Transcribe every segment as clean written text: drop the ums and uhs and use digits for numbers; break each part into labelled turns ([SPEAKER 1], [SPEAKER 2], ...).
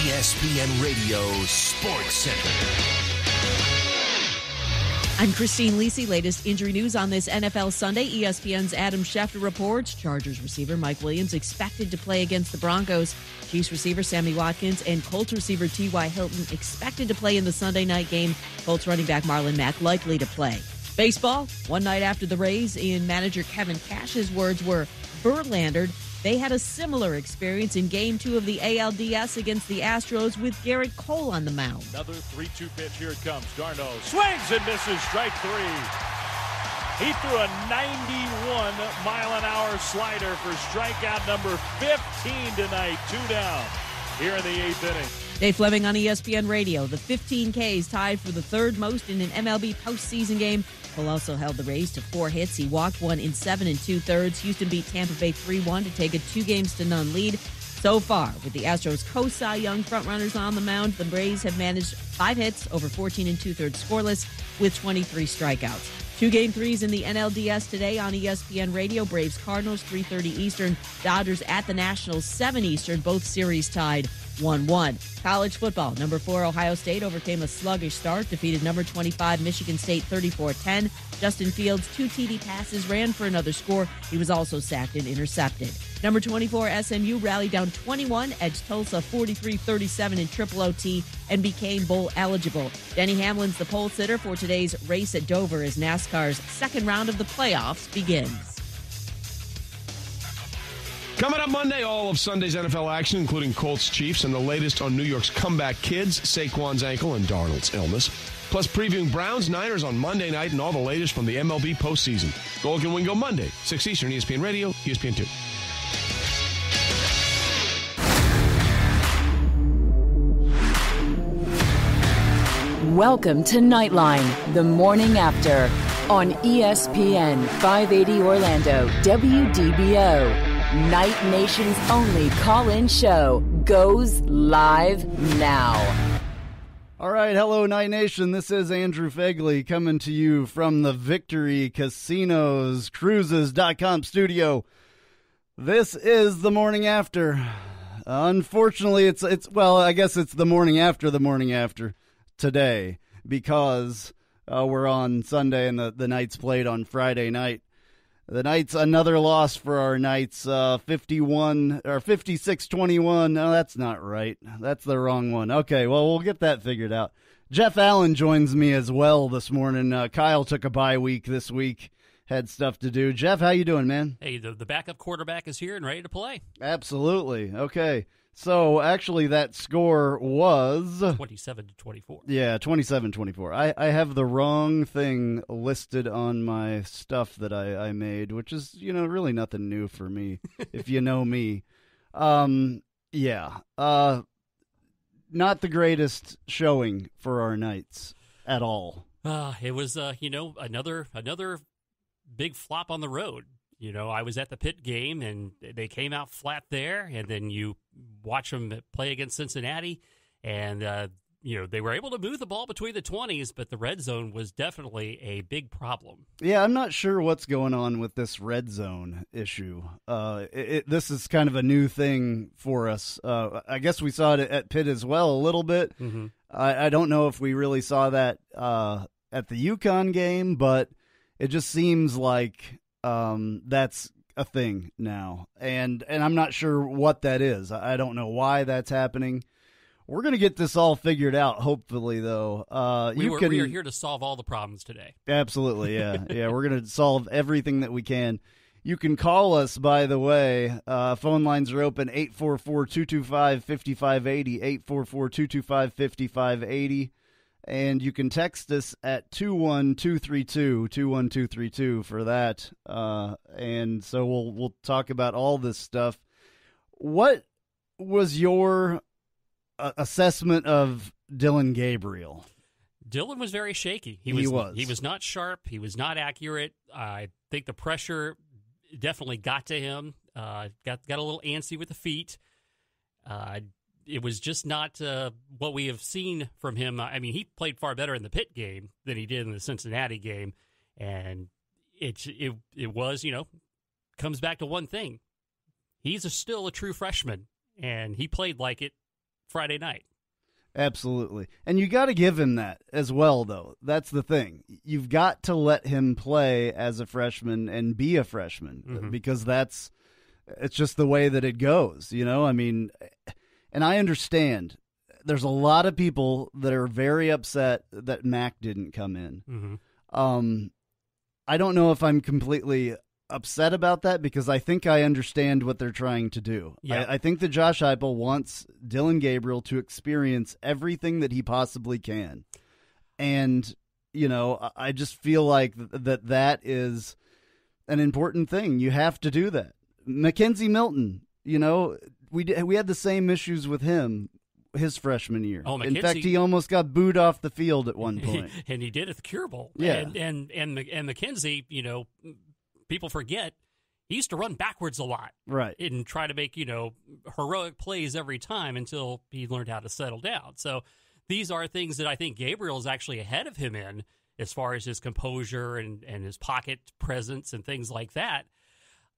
[SPEAKER 1] ESPN Radio Sports Center.
[SPEAKER 2] I'm Christine Lisi. Latest injury news on this NFL Sunday. ESPN's Adam Schefter reports Chargers receiver Mike Williams expected to play against the Broncos. Chiefs receiver Sammy Watkins and Colts receiver T.Y. Hilton expected to play in the Sunday night game. Colts running back Marlon Mack likely to play. Baseball, one night after the Rays, in manager Kevin Cash's words were Verlandered. They had a similar experience in Game 2 of the ALDS against the Astros with Garrett Cole on the mound.
[SPEAKER 3] Another 3-2 pitch. Here it comes. Darno swings and misses. Strike three. He threw a 91-mile-an-hour slider for strikeout number 15 tonight. 2 down here in the 8th inning.
[SPEAKER 2] Dave Fleming on ESPN Radio. The 15 Ks tied for the third most in an MLB postseason game. Cole also held the Rays to 4 hits. He walked one in 7 2/3. Houston beat Tampa Bay 3-1 to take a 2-0 lead. So far, with the Astros co-Cy Young frontrunners on the mound, the Rays have managed 5 hits over 14 2/3 scoreless with 23 strikeouts. 2 Game 3s in the NLDS today on ESPN Radio. Braves Cardinals 3:30 Eastern. Dodgers at the Nationals 7 Eastern. Both series tied 1-1. College football, number 4 Ohio State overcame a sluggish start, defeated number 25 Michigan State 34-10. Justin Fields' 2 TD passes ran for another score. He was also sacked and intercepted. Number 24 SMU rallied down 21, edged Tulsa 43-37 in triple OT, and became bowl eligible. Denny Hamlin's the pole sitter for today's race at Dover as NASCAR's second round of the playoffs begins.
[SPEAKER 4] Coming up Monday, all of Sunday's NFL action, including Colts Chiefs and the latest on New York's comeback kids, Saquon's ankle and Darnold's illness. Plus previewing Browns Niners on Monday night and all the latest from the MLB postseason. Go Look and Win Go Monday, 6 Eastern, ESPN Radio, ESPN 2.
[SPEAKER 5] Welcome to Knightline, the morning after, on ESPN 580 Orlando, WDBO. Night Nation's only call-in show goes live now.
[SPEAKER 6] All right, hello, Night Nation. This is Andrew Phegley coming to you from the Victory Casinos Cruises.com studio. This is the morning after. Unfortunately, it's well, I guess it's the morning after today because we're on Sunday and the Knights played on Friday night. The Knights, another loss for our Knights, 56-21. No, that's not right. That's the wrong one. Okay, well, we'll get that figured out. Jeff Allen joins me as well this morning. Kyle took a bye week this week, had stuff to do. Jeff, how you doing, man?
[SPEAKER 7] Hey, the backup quarterback is here and ready to play.
[SPEAKER 6] Absolutely. Okay. So, actually, that score was
[SPEAKER 7] 27-24.
[SPEAKER 6] Yeah, 27-24. I have the wrong thing listed on my stuff that I made, which is, really nothing new for me, if you know me. Yeah. Not the greatest showing for our Knights at all.
[SPEAKER 7] It was, another big flop on the road. I was at the Pitt game, and they came out flat there, and then you watch them play against Cincinnati, and, they were able to move the ball between the 20s, but the red zone was definitely a big problem.
[SPEAKER 6] Yeah, I'm not sure what's going on with this red zone issue. This is kind of a new thing for us. I guess we saw it at Pitt as well a little bit. Mm-hmm. I don't know if we really saw that at the UConn game, but it just seems like that's a thing now, and I'm not sure what that is. I don't know why that's happening. We're going to get this all figured out, hopefully, though.
[SPEAKER 7] We are here to solve all the problems today. Absolutely,
[SPEAKER 6] yeah. Yeah, we're going to solve everything that we can. You can call us, by the way. Phone lines are open, 844-225-5580, 844-225-5580. And you can text us at 21232 for that. And so we'll talk about all this stuff. What was your assessment of Dylan Gabriel?
[SPEAKER 7] Dylan was very shaky. He was not sharp. He was not accurate. I think the pressure definitely got to him. Got a little antsy with the feet. It was just not what we have seen from him. I mean, he played far better in the Pitt game than he did in the Cincinnati game, and it was, comes back to one thing. He's still a true freshman, and he played like it Friday night.
[SPEAKER 6] Absolutely. And you got to give him that as well, though. That's the thing. You've got to let him play as a freshman and be a freshman because it's just the way that it goes, you know? I mean, and I understand there's a lot of people that are very upset that Mac didn't come in. I don't know if I'm completely upset about that because I think I understand what they're trying to do.
[SPEAKER 7] Yeah.
[SPEAKER 6] I think that Josh Heupel wants Dylan Gabriel to experience everything that he possibly can. And, you know, I just feel like that is an important thing. You have to do that. Mackenzie Milton, you know, we had the same issues with him his freshman year.
[SPEAKER 7] Oh,
[SPEAKER 6] in fact, he almost got booed off the field at one point.
[SPEAKER 7] And he did at the Cure Bowl.
[SPEAKER 6] Yeah.
[SPEAKER 7] And Mackenzie, you know, people forget he used to run backwards a lot,
[SPEAKER 6] right,
[SPEAKER 7] and try to make, you know, heroic plays every time until he learned how to settle down. So these are things that I think Gabriel is actually ahead of him in as far as his composure and his pocket presence and things like that.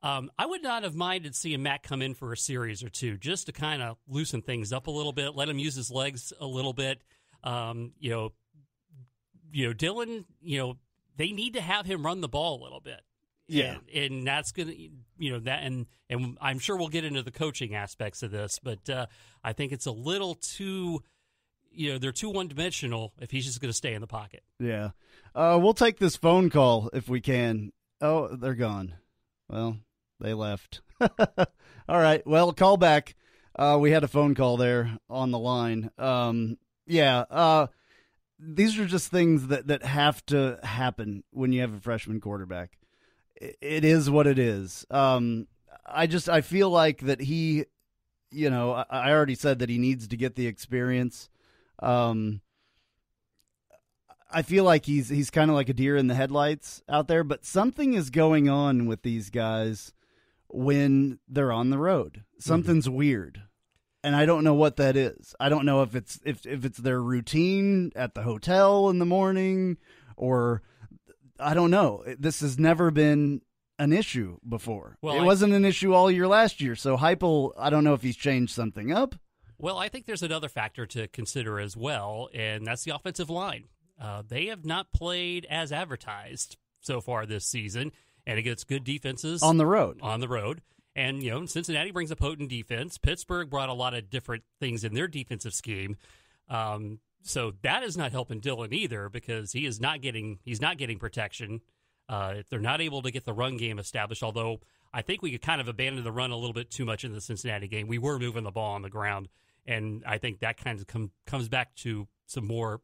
[SPEAKER 7] I would not have minded seeing Matt come in for a series or two just to kind of loosen things up a little bit, let him use his legs a little bit. You know, Dylan, you know, they need to have him run the ball a little bit.
[SPEAKER 6] Yeah,
[SPEAKER 7] and that's gonna, you know, that, and I'm sure we'll get into the coaching aspects of this, but I think it's a little too, you know, they're too one-dimensional if he's just going to stay in the pocket.
[SPEAKER 6] Yeah, we'll take this phone call if we can. Oh, they're gone. Well, they left. All right. Well, call back. We had a phone call there on the line. These are just things that have to happen when you have a freshman quarterback. It is what it is. I feel like that he, you know, I already said that he needs to get the experience. I feel like he's kind of like a deer in the headlights out there, but something is going on with these guys when they're on the road. Something's weird. And I don't know what that is. I don't know if it's their routine at the hotel in the morning, or I don't know. This has never been an issue before. Well, it wasn't an issue all year last year. So Heupel, I don't know if he's changed something up.
[SPEAKER 7] Well, I think there's another factor to consider as well, and that's the offensive line. They have not played as advertised so far this season, and against good defenses
[SPEAKER 6] on the road.
[SPEAKER 7] And, you know, Cincinnati brings a potent defense. Pittsburgh brought a lot of different things in their defensive scheme. So that is not helping Dylan either, because he's not getting protection. They're not able to get the run game established, although I think we could kind of abandon the run a little bit too much in the Cincinnati game. We were moving the ball on the ground, and I think that kind of comes back to some more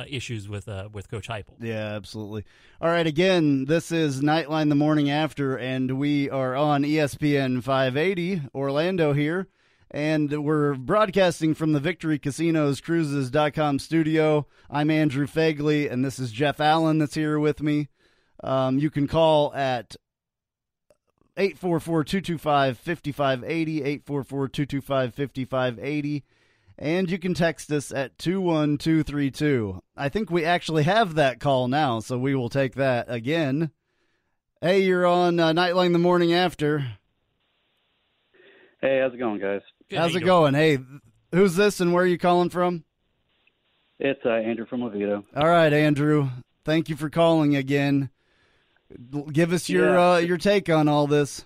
[SPEAKER 7] issues with Coach Heupel.
[SPEAKER 6] Yeah, absolutely. All right, again, this is Knightline the morning after, and we are on ESPN 580, Orlando here. And we're broadcasting from the Victory Casinos Cruises.com studio. I'm Andrew Phegley, and this is Jeff Allen that's here with me. You can call at 844-225-5580, 844-225-5580, and you can text us at 21232. I think we actually have that call now, so we will take that again. Hey, you're on Knightline the morning after.
[SPEAKER 8] Hey, how's it going, guys?
[SPEAKER 7] Good,
[SPEAKER 6] how's it going? Hey, who's this and where are you calling from?
[SPEAKER 8] It's Andrew from Oviedo.
[SPEAKER 6] All right, Andrew. Thank you for calling again. Give us your take on all this.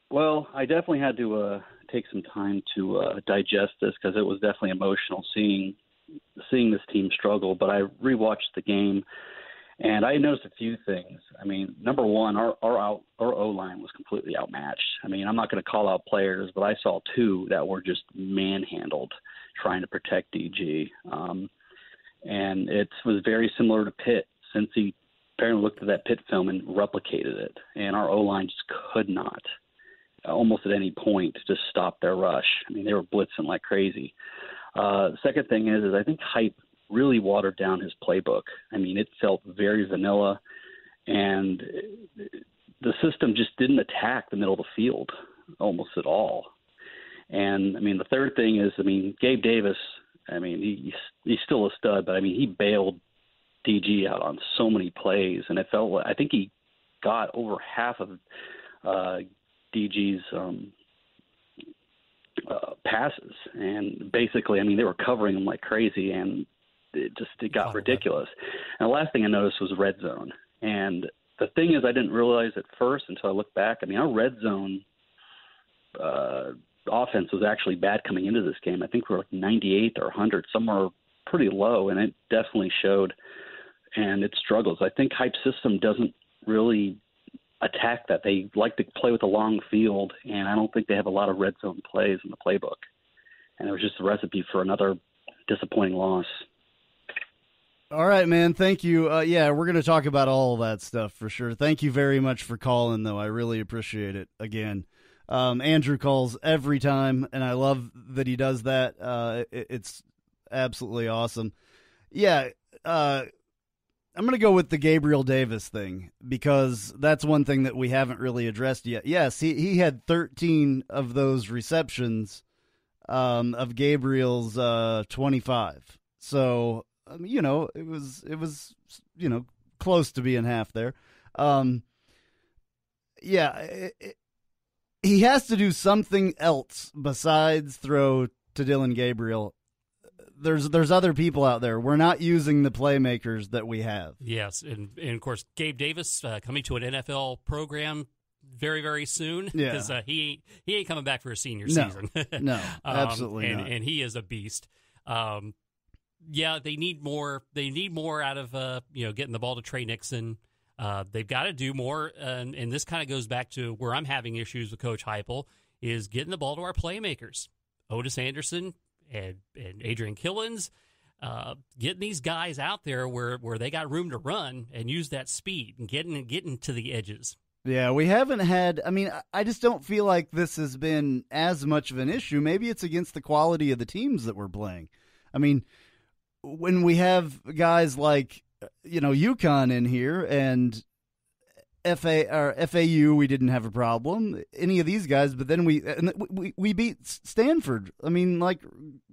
[SPEAKER 8] Well, I definitely had to take some time to digest this, because it was definitely emotional seeing this team struggle. But I rewatched the game, and I noticed a few things. I mean, number one, our O-line was completely outmatched. I mean, I'm not going to call out players, but I saw two that were just manhandled trying to protect DG. And it was very similar to Pitt, since he apparently looked at that Pitt film and replicated it. And our O-line just could not, almost at any point, just stop their rush. I mean, they were blitzing like crazy. Second thing is I think Hype really watered down his playbook. I mean, it felt very vanilla, and the system just didn't attack the middle of the field almost at all. And, I mean, the third thing is, I mean, Gabe Davis, I mean, he's still a stud, but, I mean, he bailed DG out on so many plays, and I think he got over half of DG's passes. And basically, I mean, they were covering them like crazy, and it got ridiculous. And the last thing I noticed was red zone. And the thing is, I didn't realize at first until I looked back. I mean, our red zone offense was actually bad coming into this game. I think we were like 98 or 100, somewhere pretty low, and it definitely showed. And it struggles. I think Hype System doesn't really attack that. They like to play with a long field, and I don't think they have a lot of red zone plays in the playbook. And it was just a recipe for another disappointing loss.
[SPEAKER 6] All right, man. Thank you. Yeah, we're going to talk about all of that stuff for sure. Thank you very much for calling, though. I really appreciate it. Again, Andrew calls every time, and I love that he does that. It's absolutely awesome. Yeah, I'm going to go with the Gabriel Davis thing because that's one thing that we haven't really addressed yet. Yes, he had 13 of those receptions of Gabriel's 25. So, you know, it was close to being half there. He has to do something else besides throw to Dylan Gabriel. There's other people out there. We're not using the playmakers that we have.
[SPEAKER 7] Yes, and of course, Gabe Davis coming to an NFL program very, very soon.
[SPEAKER 6] Yeah,
[SPEAKER 7] because he ain't coming back for a senior season.
[SPEAKER 6] No, absolutely not.
[SPEAKER 7] And he is a beast. Yeah, they need more. They need more out of getting the ball to Trey Nixon. They've got to do more, and this kind of goes back to where I'm having issues with Coach Heupel is getting the ball to our playmakers, Otis Anderson and Adrian Killens, getting these guys out there where they got room to run and use that speed and getting to the edges.
[SPEAKER 6] Yeah, we haven't had. I mean, I just don't feel like this has been as much of an issue. Maybe it's against the quality of the teams that we're playing. I mean, when we have guys like UConn in here and FAU, we didn't have a problem. Any of these guys, but then we beat Stanford. I mean, like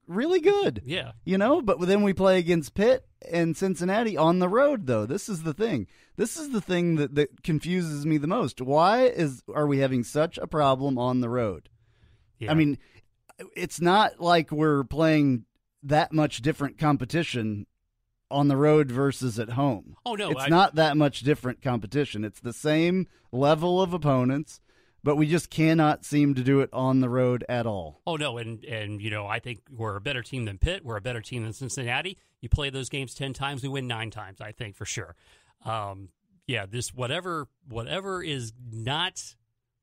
[SPEAKER 6] really good.
[SPEAKER 7] Yeah,
[SPEAKER 6] But then we play against Pitt and Cincinnati on the road, though. This is the thing. This is the thing that confuses me the most. Why are we having such a problem on the road?
[SPEAKER 7] Yeah.
[SPEAKER 6] I mean, it's not like we're playing that much different competition on the road versus at home.
[SPEAKER 7] Oh, no.
[SPEAKER 6] It's not that much different competition. It's the same level of opponents, but we just cannot seem to do it on the road at all.
[SPEAKER 7] Oh, no, and I think we're a better team than Pitt. We're a better team than Cincinnati. You play those games 10 times, we win 9 times, I think, for sure. This whatever is not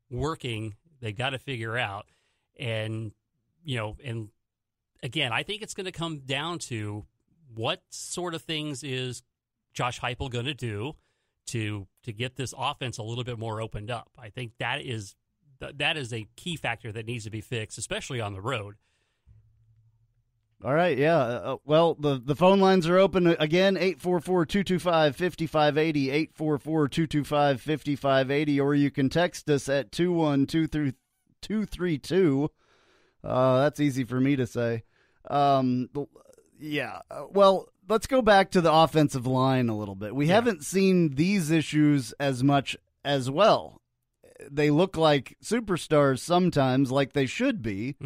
[SPEAKER 7] working, they got to figure out. And again, I think it's going to come down to what sort of things is Josh Heupel going to do to get this offense a little bit more opened up? I think that is a key factor that needs to be fixed, especially on the road.
[SPEAKER 6] All right, yeah. Well, the phone lines are open again, 844-225-5580, 844-225-5580, or you can text us at 21232. That's easy for me to say. Yeah. Well, let's go back to the offensive line a little bit. We haven't seen these issues as much as well. They look like superstars sometimes, like they should be,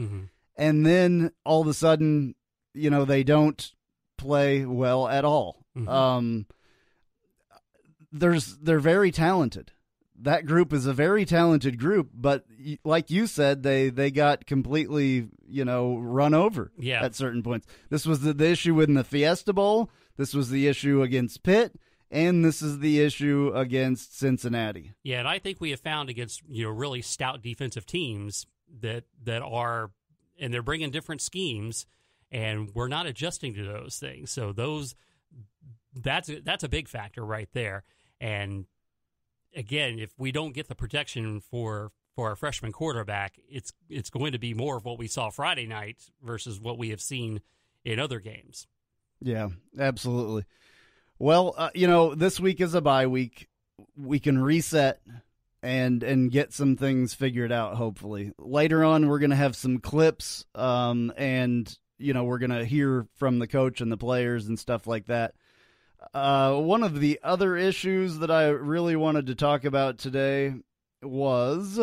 [SPEAKER 6] and then all of a sudden, they don't play well at all. They're very talented. That group is a very talented group, but like you said, they got completely, run over at certain points. This was the issue in the Fiesta Bowl. This was the issue against Pitt, and this is the issue against Cincinnati.
[SPEAKER 7] Yeah, and I think we have found against really stout defensive teams that are, and they're bringing different schemes, and we're not adjusting to those things. So that's a big factor right there. And again, if we don't get the protection for our freshman quarterback, it's going to be more of what we saw Friday night versus what we have seen in other games.
[SPEAKER 6] Yeah, absolutely. Well, this week is a bye week. We can reset and get some things figured out, hopefully. Later on, we're going to have some clips, and, we're going to hear from the coach and the players and stuff like that. One of the other issues that I really wanted to talk about today was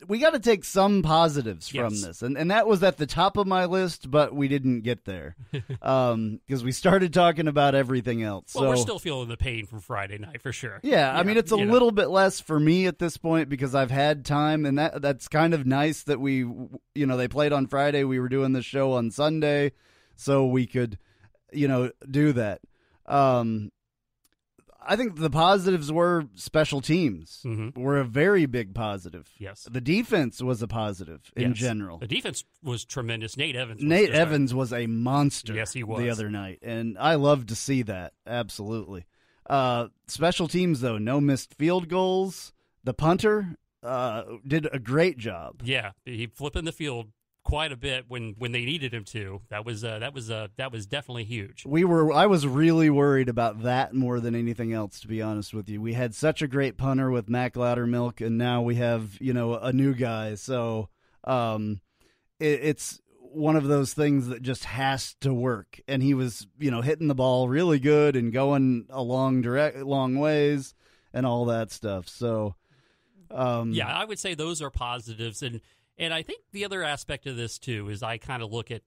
[SPEAKER 6] we got to take some positives from this. And that was at the top of my list, but we didn't get there because we started talking about everything else.
[SPEAKER 7] Well, we're still feeling the pain from Friday night for sure.
[SPEAKER 6] Yeah, I mean, it's a little bit less for me at this point because I've had time, and that's kind of nice that they played on Friday. We were doing the show on Sunday, so we could, do that. I think the positives were special teams were a very big positive.
[SPEAKER 7] Yes.
[SPEAKER 6] The defense was a positive in general.
[SPEAKER 7] The defense was tremendous. Nate
[SPEAKER 6] Evans was a monster.
[SPEAKER 7] Yes, he was.
[SPEAKER 6] The other night, and I love to see that. Absolutely. Special teams, though, no missed field goals. The punter did a great job.
[SPEAKER 7] Yeah, he flipping the field quite a bit when they needed him to. That was definitely huge.
[SPEAKER 6] I was really worried about that more than anything else, to be honest with you. We had such a great punter with Mac Loudermilk, and now we have a new guy. So it's one of those things that just has to work. And he was hitting the ball really good and going a long ways and all that stuff. So
[SPEAKER 7] I would say those are positives. And I think the other aspect of this, too, is I kind of look at,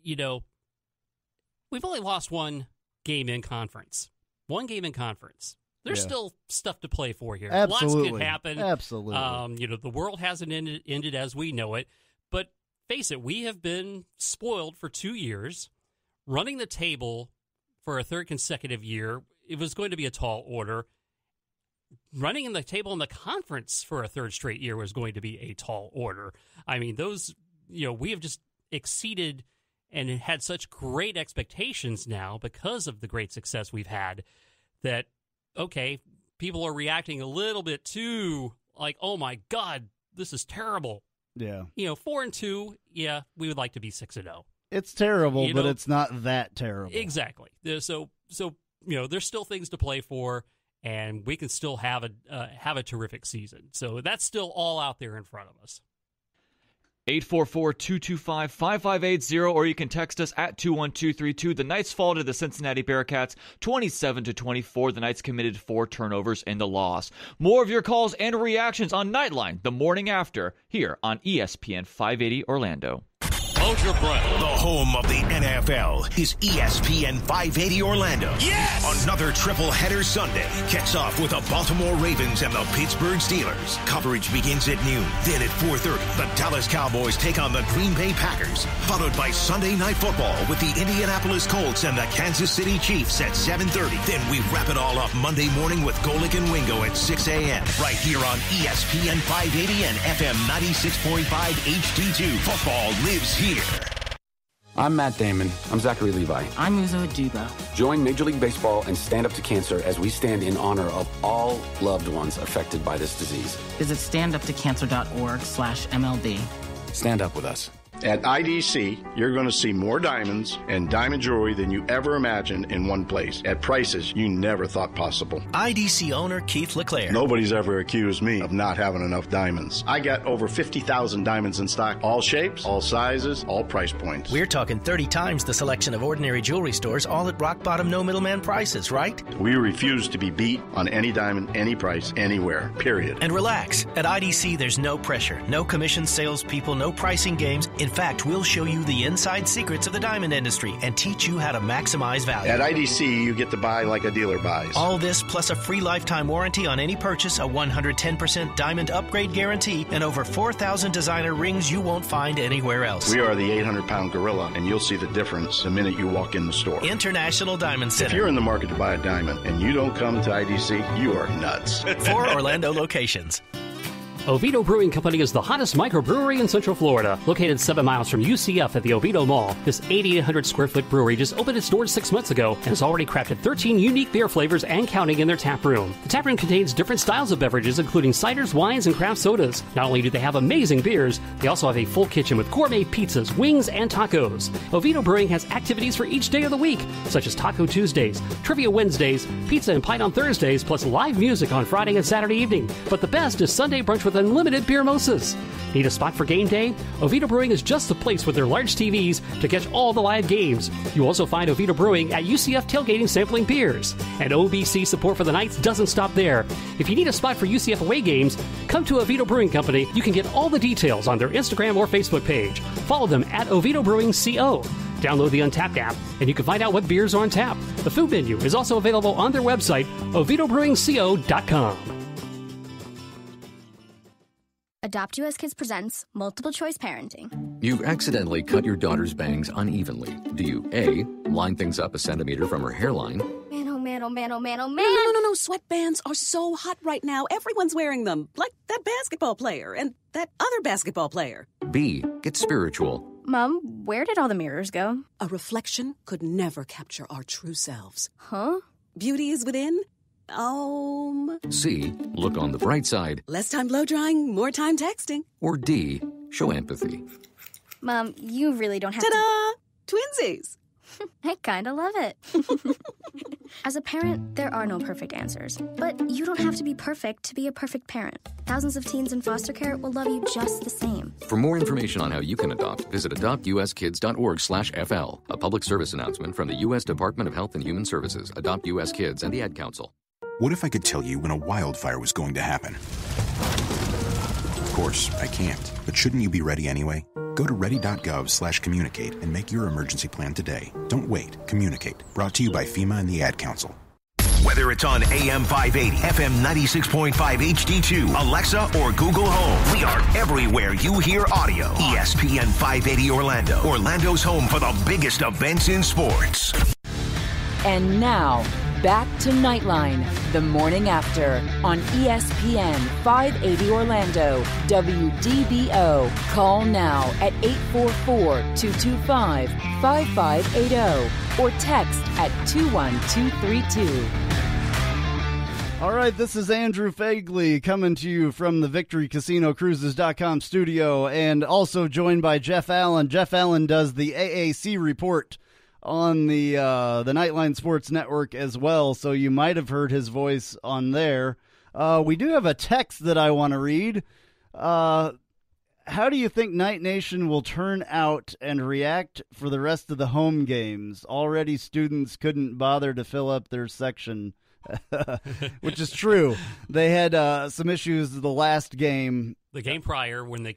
[SPEAKER 7] we've only lost one game in conference. There's still stuff to play for here.
[SPEAKER 6] Absolutely.
[SPEAKER 7] Lots could happen.
[SPEAKER 6] Absolutely.
[SPEAKER 7] The world hasn't ended as we know it. But face it, we have been spoiled for 2 years. Running the table for a third consecutive year, it was going to be a tall order. Running in the table in the conference for a third straight year was going to be a tall order. I mean, those, we have just exceeded and had such great expectations now because of the great success we've had that, okay, people are reacting a little bit too like, oh my God, this is terrible.
[SPEAKER 6] Yeah.
[SPEAKER 7] 4-2, yeah, we would like to be 6-0.
[SPEAKER 6] It's terrible, but it's not that terrible.
[SPEAKER 7] Exactly. So there's still things to play for. And we can still have a terrific season. So that's still all out there in front of us.
[SPEAKER 9] 844-225-5580, or you can text us at 21232. The Knights fall to the Cincinnati Bearcats 27-24. The Knights committed 4 turnovers in the loss. More of your calls and reactions on Knightline the morning after here on ESPN 580 Orlando.
[SPEAKER 3] Hold your breath.
[SPEAKER 1] The home of the NFL is ESPN 580 Orlando.
[SPEAKER 3] Yes!
[SPEAKER 1] Another triple header Sunday kicks off with the Baltimore Ravens and the Pittsburgh Steelers. Coverage begins at noon. Then at 4:30, the Dallas Cowboys take on the Green Bay Packers, followed by Sunday Night Football with the Indianapolis Colts and the Kansas City Chiefs at 7:30. Then we wrap it all up Monday morning with Golick and Wingo at 6 a.m. right here on ESPN 580 and FM 96.5 HD2. Football lives here.
[SPEAKER 10] I'm Matt Damon. I'm Zachary Levi.
[SPEAKER 11] I'm Uzo Aduba.
[SPEAKER 10] Join Major League Baseball and Stand Up to Cancer as we stand in honor of all loved ones affected by this disease.
[SPEAKER 11] Visit standuptocancer.org/MLB.
[SPEAKER 10] Stand up with us.
[SPEAKER 12] At IDC, you're going to see more diamonds and diamond jewelry than you ever imagined in one place at prices you never thought possible.
[SPEAKER 1] IDC owner Keith LeClaire.
[SPEAKER 12] Nobody's ever accused me of not having enough diamonds. I got over 50,000 diamonds in stock, all shapes, all sizes, all price points.
[SPEAKER 13] We're talking 30 times the selection of ordinary jewelry stores, all at rock bottom, no middleman prices, right?
[SPEAKER 12] We refuse to be beat on any diamond, any price, anywhere, period.
[SPEAKER 13] And relax. At IDC, there's no pressure, no commission salespeople, no pricing games. In fact, we'll show you the inside secrets of the diamond industry and teach you how to maximize value.
[SPEAKER 12] At IDC, you get to buy like a dealer buys.
[SPEAKER 13] All this plus a free lifetime warranty on any purchase, a 110% diamond upgrade guarantee, and over 4,000 designer rings you won't find anywhere else.
[SPEAKER 12] We are the 800-pound gorilla, and you'll see the difference the minute you walk in the store.
[SPEAKER 13] International Diamond Center.
[SPEAKER 12] If you're in the market to buy a diamond and you don't come to IDC, you are nuts.
[SPEAKER 13] 4 Orlando locations.
[SPEAKER 14] Oviedo Brewing Company is the hottest microbrewery in Central Florida. Located 7 miles from UCF at the Oviedo Mall, this 8,800 square foot brewery just opened its doors 6 months ago and has already crafted 13 unique beer flavors and counting in their tap room. The tap room contains different styles of beverages, including ciders, wines, and craft sodas. Not only do they have amazing beers, they also have a full kitchen with gourmet pizzas, wings, and tacos. Oviedo Brewing has activities for each day of the week, such as Taco Tuesdays, Trivia Wednesdays, Pizza and Pint on Thursdays, plus live music on Friday and Saturday evening. But the best is Sunday brunch with unlimited beer mimosas. Need a spot for game day? Oviedo Brewing is just the place with their large TVs to catch all the live games. You also find Oviedo Brewing at UCF tailgating sampling beers. And OBC support for the Knights doesn't stop there. If you need a spot for UCF away games, come to Oviedo Brewing Company. You can get all the details on their Instagram or Facebook page. Follow them at Oviedo Brewing CO. Download the Untapped app, and you can find out what beers are on tap. The food menu is also available on their website, OviedoBrewingCO.com.
[SPEAKER 11] Adopt US Kids presents Multiple Choice Parenting.
[SPEAKER 15] You've accidentally cut your daughter's bangs unevenly. Do you A, line things up a centimeter from her hairline?
[SPEAKER 11] Man, oh man, oh man, oh man, oh man.
[SPEAKER 16] No. Sweatbands are so hot right now. Everyone's wearing them. Like that basketball player and that other basketball player.
[SPEAKER 15] B, get spiritual.
[SPEAKER 11] Mom, where did all the mirrors go?
[SPEAKER 16] A reflection could never capture our true selves.
[SPEAKER 11] Huh?
[SPEAKER 16] Beauty is within.
[SPEAKER 15] C, look on the bright side.
[SPEAKER 16] Less time blow drying, more time texting.
[SPEAKER 15] Or D, show empathy.
[SPEAKER 11] Mom, you really don't have
[SPEAKER 16] Ta-da! Twinsies!
[SPEAKER 11] I kinda love it. As a parent, there are no perfect answers. But you don't have to be perfect to be a perfect parent. Thousands of teens in foster care will love you just the same.
[SPEAKER 15] For more information on how you can adopt, visit adoptuskids.org/FL. A public service announcement from the U.S. Department of Health and Human Services, Adopt U.S. Kids, and the Ad Council.
[SPEAKER 17] What if I could tell you when a wildfire was going to happen? Of course, I can't. But shouldn't you be ready anyway? Go to ready.gov/communicate and make your emergency plan today. Don't wait. Communicate. Brought to you by FEMA and the Ad Council.
[SPEAKER 1] Whether it's on AM 580, FM 96.5 HD2, Alexa, or Google Home, we are everywhere you hear audio. ESPN 580 Orlando, Orlando's home for the biggest events in sports.
[SPEAKER 5] And now, back to Knightline, the morning after, on ESPN 580 Orlando, WDBO. Call now at 844-225-5580 or text at 21232.
[SPEAKER 6] All right, this is Andrew Phegley coming to you from the VictoryCasinoCruises.com studio, and also joined by Jeff Allen. Jeff Allen does the AAC report on the Knightline Sports Network as well, so you might have heard his voice on there. We do have a text that I want to read. How do you think Knight Nation will turn out and react for the rest of the home games? Already students couldn't bother to fill up their section, which is true. They had some issues the last game.
[SPEAKER 7] The game prior when they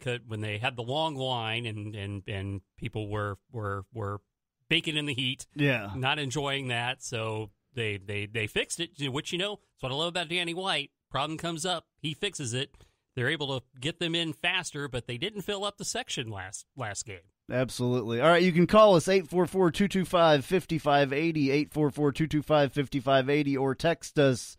[SPEAKER 7] had the long line and people were baking in the heat, not enjoying that, so they fixed it, which, that's what I love about Danny White. Problem comes up, he fixes it. They're able to get them in faster, but they didn't fill up the section last game.
[SPEAKER 6] Absolutely. All right, you can call us 844-225-5580, 844-225-5580, or text us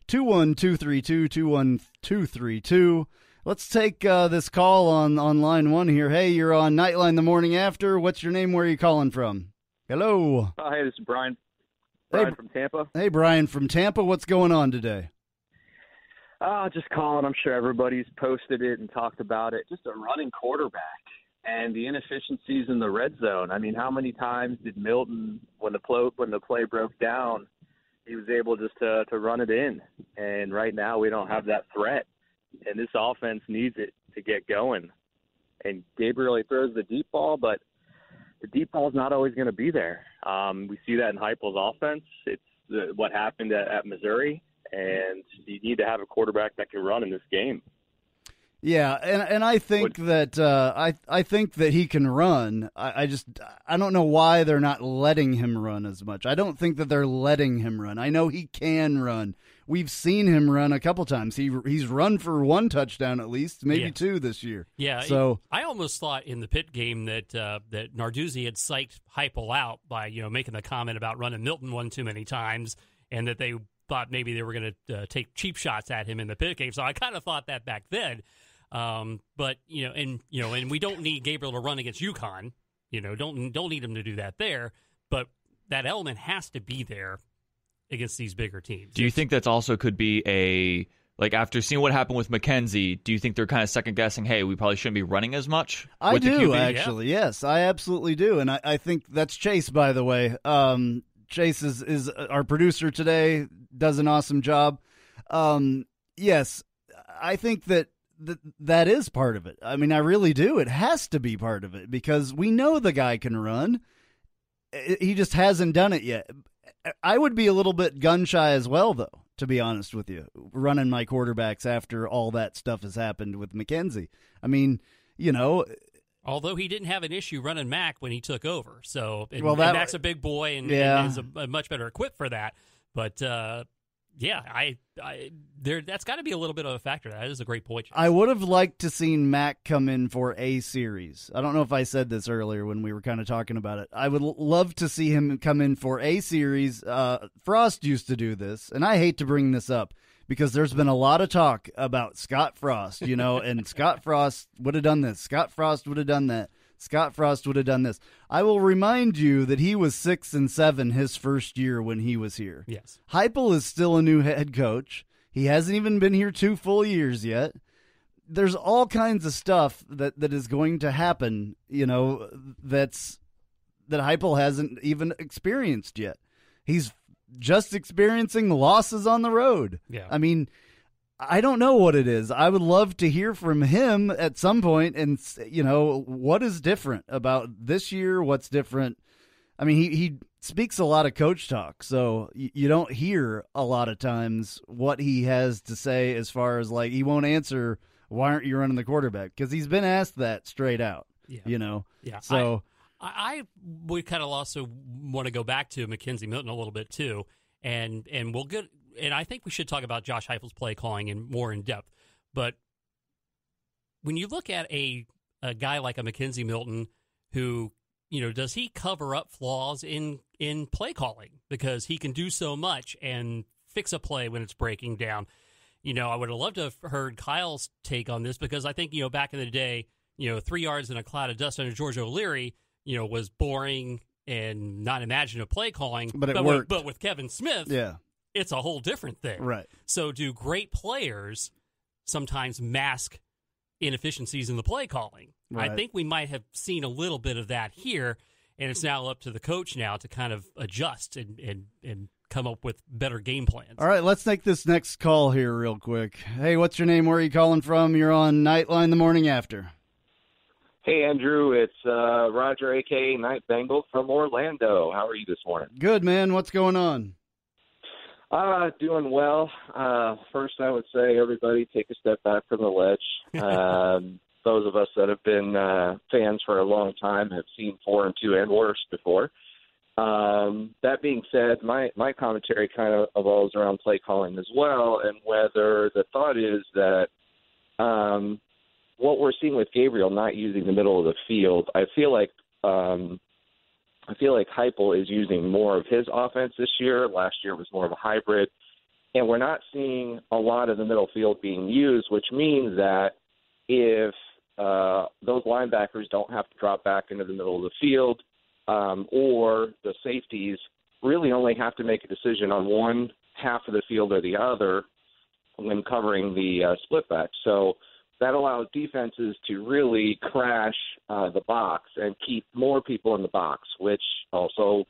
[SPEAKER 6] 21232, 21232. Let's take this call on line one here. Hey, you're on Knightline the morning after. What's your name? Where are you calling from? Hello.
[SPEAKER 18] Hey, this is Brian. Brian from Tampa.
[SPEAKER 6] Hey, Brian from Tampa. What's going on today?
[SPEAKER 18] Just calling. I'm sure everybody's posted it and talked about it. Just a running quarterback and the inefficiencies in the red zone. I mean, how many times did Milton, when the play broke down, he was able just to run it in? And right now we don't have that threat. And this offense needs it to get going. And Gabriel, he throws the deep ball, but the deep ball is not always going to be there. We see that in Heupel's offense. It's what happened at Missouri, and you need to have a quarterback that can run in this game.
[SPEAKER 6] Yeah, and I think that I think that he can run. I don't know why they're not letting him run as much. I don't think that they're letting him run. I know he can run. We've seen him run a couple times. He's run for one touchdown at least, maybe two this year.
[SPEAKER 7] Yeah. So I almost thought in the Pitt game that Narduzzi had psyched Heupel out by making the comment about running Milton one too many times, and that they thought maybe they were going to take cheap shots at him in the Pitt game. So I kind of thought that back then. But and we don't need Gabriel to run against UConn. Don't need him to do that there. But that element has to be there against these bigger teams.
[SPEAKER 9] Do you think that's also could be after seeing what happened with McKenzie, do you think they're kind of second guessing, hey, we probably shouldn't be running as much?
[SPEAKER 6] I do, actually. Yeah. Yes, I absolutely do. And I think that's Chase, by the way. Chase is our producer today, does an awesome job. Yes, I think that that is part of it. I mean, I really do. It has to be part of it because we know the guy can run. He just hasn't done it yet. I would be a little bit gun-shy as well, though, to be honest with you, running my quarterbacks after all that stuff has happened with McKenzie. I mean,
[SPEAKER 7] although he didn't have an issue running Mac when he took over. So, and Mac's a big boy and is a much better equipped for that. But, that's got to be a little bit of a factor. That is a great point.
[SPEAKER 6] I would have liked to seen Mac come in for a series. I don't know if I said this earlier when we were kind of talking about it. I would love to see him come in for a series. Frost used to do this, and I hate to bring this up because there's been a lot of talk about Scott Frost, and Scott Frost would have done this. Scott Frost would have done that. Scott Frost would have done this. I will remind you that he was 6-7 his first year when he was here.
[SPEAKER 7] Yes. Heupel
[SPEAKER 6] is still a new head coach. He hasn't even been here 2 full years yet. There's all kinds of stuff that is going to happen, that Heupel hasn't even experienced yet. He's just experiencing losses on the road.
[SPEAKER 7] Yeah.
[SPEAKER 6] I mean, I don't know what it is. I would love to hear from him at some point and, what is different about this year, what's different. I mean, he speaks a lot of coach talk, so you don't hear a lot of times what he has to say as far as, like, he won't answer, why aren't you running the quarterback? Because he's been asked that straight out,
[SPEAKER 7] Yeah.
[SPEAKER 6] So
[SPEAKER 7] I would kind of also want to go back to McKenzie Milton a little bit, too, and we'll get – and I think we should talk about Josh Heupel's play calling more in depth. But when you look at a guy like a McKenzie Milton who, does he cover up flaws in play calling? Because he can do so much and fix a play when it's breaking down. I would have loved to have heard Kyle's take on this because I think, back in the day, 3 yards in a cloud of dust under George O'Leary, was boring and not imaginative play calling.
[SPEAKER 6] But it worked.
[SPEAKER 7] But with Kevin Smith, it's a whole different thing.
[SPEAKER 6] Right.
[SPEAKER 7] So do great players sometimes mask inefficiencies in the play calling?
[SPEAKER 6] Right.
[SPEAKER 7] I think we might have seen a little bit of that here, and it's now up to the coach now to kind of adjust and come up with better game plans.
[SPEAKER 6] All right, let's take this next call here real quick. Hey, what's your name? Where are you calling from? You're on Knightline the morning after.
[SPEAKER 19] Hey, Andrew. It's Roger, a.k.a. Night Bengal from Orlando. How are you this morning?
[SPEAKER 6] Good, man. What's going on?
[SPEAKER 19] Doing well. First, I would say everybody take a step back from the ledge. Those of us that have been fans for a long time have seen 4-2 and worse before. That being said, my commentary kind of evolves around play calling as well, and whether the thought is that what we're seeing with Gabriel not using the middle of the field, I feel like Heupel is using more of his offense this year. Last year was more of a hybrid. And we're not seeing a lot of the middle field being used, which means that if those linebackers don't have to drop back into the middle of the field, or the safeties really only have to make a decision on one half of the field or the other when covering the split back. So that allows defenses to really crash the box and keep more people in the box, which also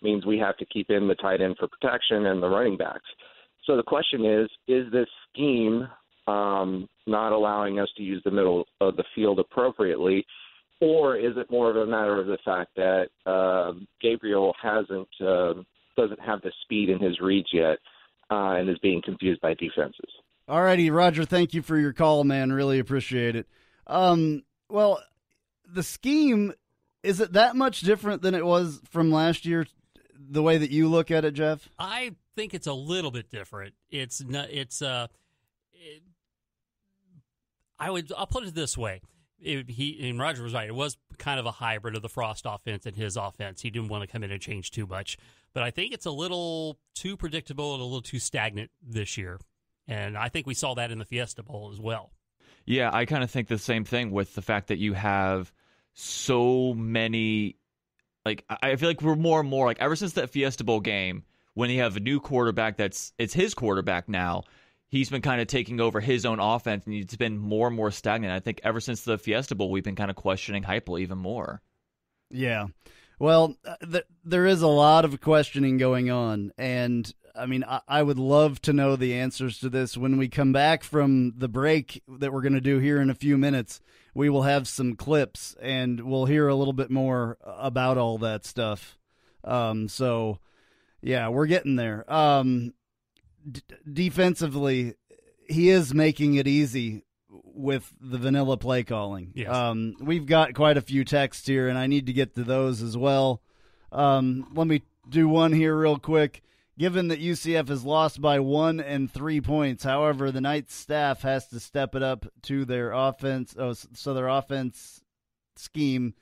[SPEAKER 19] means we have to keep in the tight end for protection and the running backs. So the question is this scheme not allowing us to use the middle of the field appropriately, or is it more of a matter of the fact that Gabriel doesn't have the speed in his reads yet and is being confused by defenses?
[SPEAKER 6] All righty, Roger, thank you for your call, man. Really appreciate it. Well, the scheme, is it that much different than it was from last year, the way that you look at it, Jeff?
[SPEAKER 7] I think it's a little bit different. I'll put it this way. And Roger was right. It was kind of a hybrid of the Frost offense and his offense. He didn't want to come in and change too much. But I think it's a little too predictable and a little too stagnant this year. And I think we saw that in the Fiesta Bowl as well.
[SPEAKER 9] Yeah, I kind of think the same thing with the fact that you have so many. Like, I feel like we're more and more, like, ever since that Fiesta Bowl game, when you have a new quarterback it's his quarterback now, he's been kind of taking over his own offense, and it's been more and more stagnant. I think ever since the Fiesta Bowl, we've been kind of questioning Heupel even more.
[SPEAKER 6] Yeah. Well, there is a lot of questioning going on, and I mean, I would love to know the answers to this. When we come back from the break that we're going to do here in a few minutes, we will have some clips, and we'll hear a little bit more about all that stuff. So, yeah, we're getting there. Defensively, he is making it easy with the vanilla play calling.
[SPEAKER 7] Yes.
[SPEAKER 6] We've got quite a few texts here, and I need to get to those as well. Let me do one here real quick. Given that UCF is lost by 1 and 3 points, however, the Knights staff has to step it up to their offense. So their offense scheme,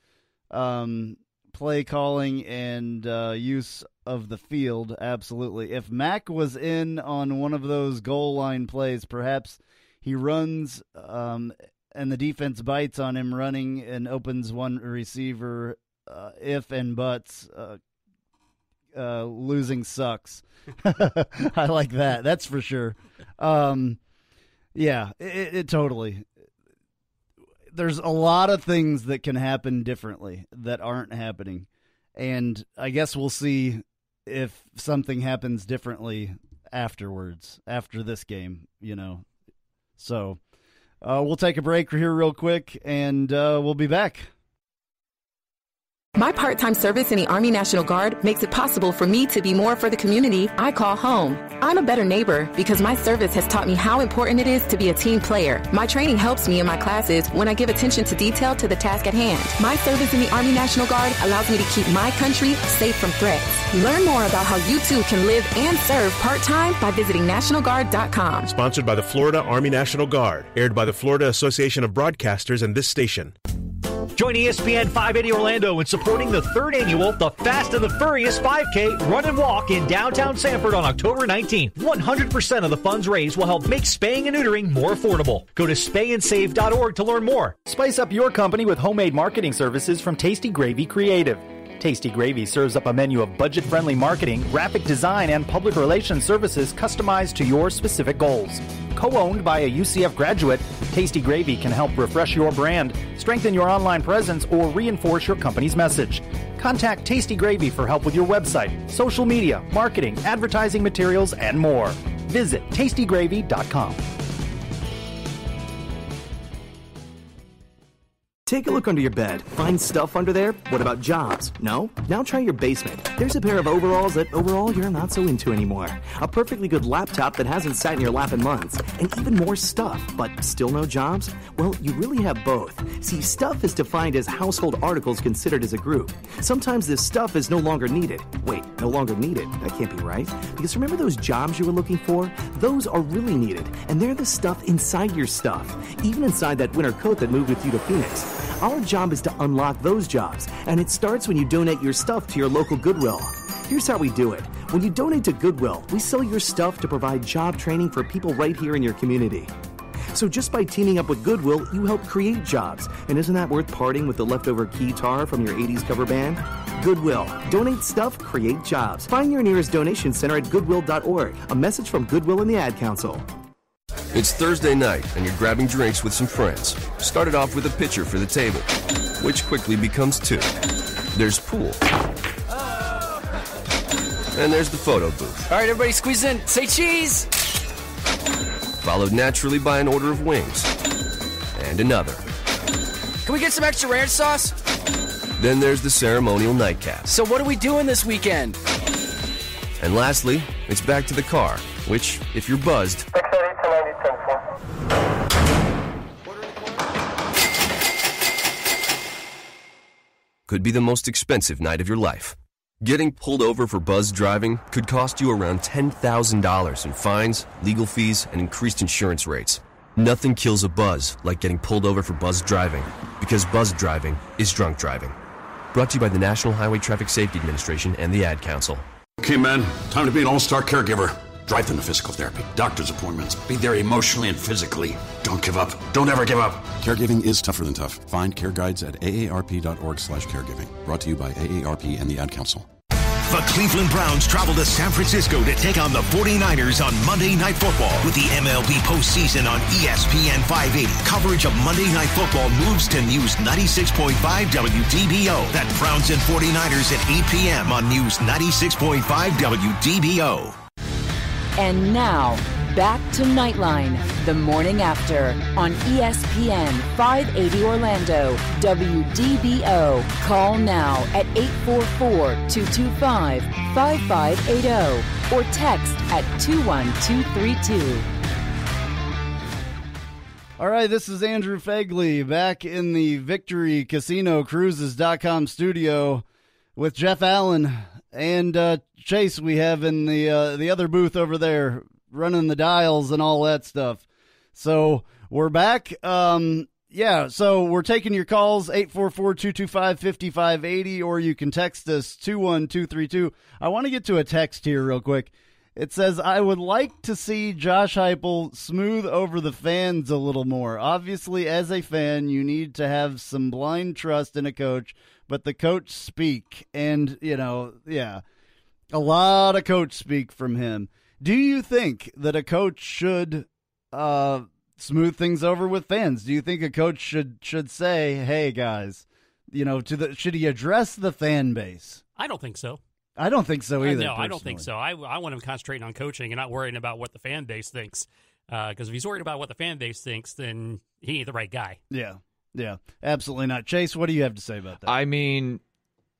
[SPEAKER 6] play calling, and use of the field, absolutely. If Mack was in on one of those goal line plays, perhaps he runs and the defense bites on him running and opens one receiver. If and buts, losing sucks. I like that. That's for sure. Yeah, it totally. There's a lot of things that can happen differently that aren't happening. And I guess we'll see if something happens differently afterwards, after this game, So we'll take a break here real quick, and we'll be back.
[SPEAKER 20] My part-time service in the Army National Guard makes it possible for me to be more for the community I call home. I'm a better neighbor because my service has taught me how important it is to be a team player. My training helps me in my classes when I give attention to detail to the task at hand. My service in the Army National Guard allows me to keep my country safe from threats. Learn more about how you too can live and serve part-time by visiting NationalGuard.com.
[SPEAKER 21] Sponsored by the Florida Army National Guard. Aired by the Florida Association of Broadcasters and this station.
[SPEAKER 22] Join ESPN 580 Orlando in supporting the 3rd annual The Fast and the Furious 5K Run and Walk in downtown Sanford on October 19th. 100% of the funds raised will help make spaying and neutering more affordable. Go to spayandsave.org to learn more.
[SPEAKER 23] Spice up your company with homemade marketing services from Tasty Gravy Creative. Tasty Gravy serves up a menu of budget-friendly marketing, graphic design, and public relations services customized to your specific goals. Co-owned by a UCF graduate, Tasty Gravy can help refresh your brand, strengthen your online presence, or reinforce your company's message. Contact Tasty Gravy for help with your website, social media, marketing, advertising materials, and more. Visit tastygravy.com.
[SPEAKER 24] Take a look under your bed. Find stuff under there? What about jobs? No? Now try your basement. There's a pair of overalls that overall you're not so into anymore. A perfectly good laptop that hasn't sat in your lap in months. And even more stuff, but still no jobs? Well, you really have both. See, stuff is defined as household articles considered as a group. Sometimes this stuff is no longer needed. Wait, no longer needed? That can't be right. Because remember those jobs you were looking for? Those are really needed. And they're the stuff inside your stuff. Even inside that winter coat that moved with you to Phoenix. Our job is to unlock those jobs, and it starts when you donate your stuff to your local Goodwill. Here's how we do it. When you donate to Goodwill, we sell your stuff to provide job training for people right here in your community. So just by teaming up with Goodwill, you help create jobs. And isn't that worth parting with the leftover guitar from your 80s cover band? Goodwill. Donate stuff, create jobs. Find your nearest donation center at goodwill.org. A message from Goodwill and the Ad Council.
[SPEAKER 25] It's Thursday night, and you're grabbing drinks with some friends. Started off with a pitcher for the table, which quickly becomes 2. There's pool. And there's the photo booth.
[SPEAKER 26] All right, everybody squeeze in. Say cheese!
[SPEAKER 25] Followed naturally by an order of wings. And another.
[SPEAKER 26] Can we get some extra ranch sauce?
[SPEAKER 25] Then there's the ceremonial nightcap.
[SPEAKER 26] So what are we doing this weekend?
[SPEAKER 25] And lastly, it's back to the car, which, if you're buzzed, could be the most expensive night of your life. Getting pulled over for buzz driving could cost you around $10,000 in fines, legal fees, and increased insurance rates. Nothing kills a buzz like getting pulled over for buzz driving, because buzz driving is drunk driving. Brought to you by the National Highway Traffic Safety Administration and the Ad Council.
[SPEAKER 27] Okay, man, time to be an all-star caregiver. Drive them to physical therapy, doctor's appointments. Be there emotionally and physically. Don't give up. Don't ever give up.
[SPEAKER 17] Caregiving is tougher than tough. Find care guides at aarp.org/caregiving. Brought to you by AARP and the Ad Council.
[SPEAKER 1] The Cleveland Browns travel to San Francisco to take on the 49ers on Monday Night Football with the MLB postseason on ESPN 580. Coverage of Monday Night Football moves to News 96.5 WDBO. That Browns and 49ers at 8 p.m. on News 96.5 WDBO.
[SPEAKER 5] And now, back to Knightline, the morning after, on ESPN 580 Orlando, WDBO. Call now at 844-225-5580 or text at 21232.
[SPEAKER 6] All right, this is Andrew Phegley back in the Victory Casino Cruises.com studio with Jeff Allen and Chase. We have in the other booth over there running the dials and all that stuff. So we're back. So we're taking your calls, 844-225-5580, or you can text us 21232. I want to get to a text here real quick. It says, I would like to see Josh Heupel smooth over the fans a little more. Obviously, as a fan, you need to have some blind trust in a coach, but the coach speak. And, a lot of coach speak from him. Do you think that a coach should smooth things over with fans? Do you think a coach should say, hey, guys, should he address the fan base?
[SPEAKER 7] I don't think so.
[SPEAKER 6] I don't think so either.
[SPEAKER 7] No, I don't think so. I want him concentrating on coaching and not worrying about what the fan base thinks. Because if he's worried about what the fan base thinks, then he ain't the right guy.
[SPEAKER 6] Yeah, absolutely not. Chase, what do you have to say about that?
[SPEAKER 9] I mean,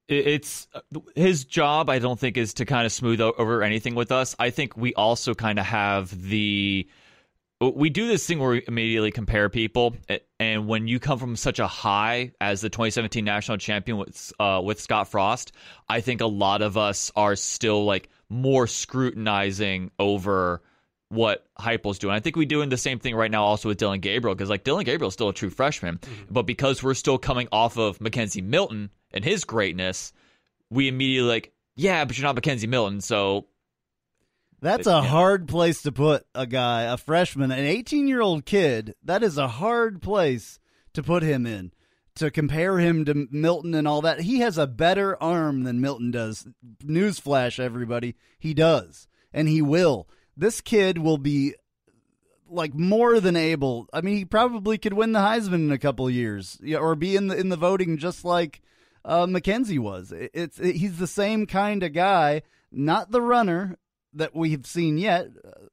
[SPEAKER 9] it's his job, I don't think, is to kind of smooth over anything with us. I think we also kind of have we do this thing where we immediately compare people, and when you come from such a high as the 2017 national champion with Scott Frost, I think a lot of us are still like more scrutinizing over what Heupel's doing. I think we're doing the same thing right now also with Dillon Gabriel, because like Dillon Gabriel's still a true freshman, but because we're still coming off of Mackenzie Milton and his greatness, we immediately like, yeah, but you're not Mackenzie Milton, so.
[SPEAKER 6] That's a hard place to put a freshman, an 18-year-old kid. That is a hard place to put him in, to compare him to Milton and all that. He has a better arm than Milton does. Newsflash, everybody. He does, and he will. This kid will be like more than able. I mean, he probably could win the Heisman in a couple of years, or be in the voting just like Mackenzie was. He's the same kind of guy, not the runner that we've seen yet,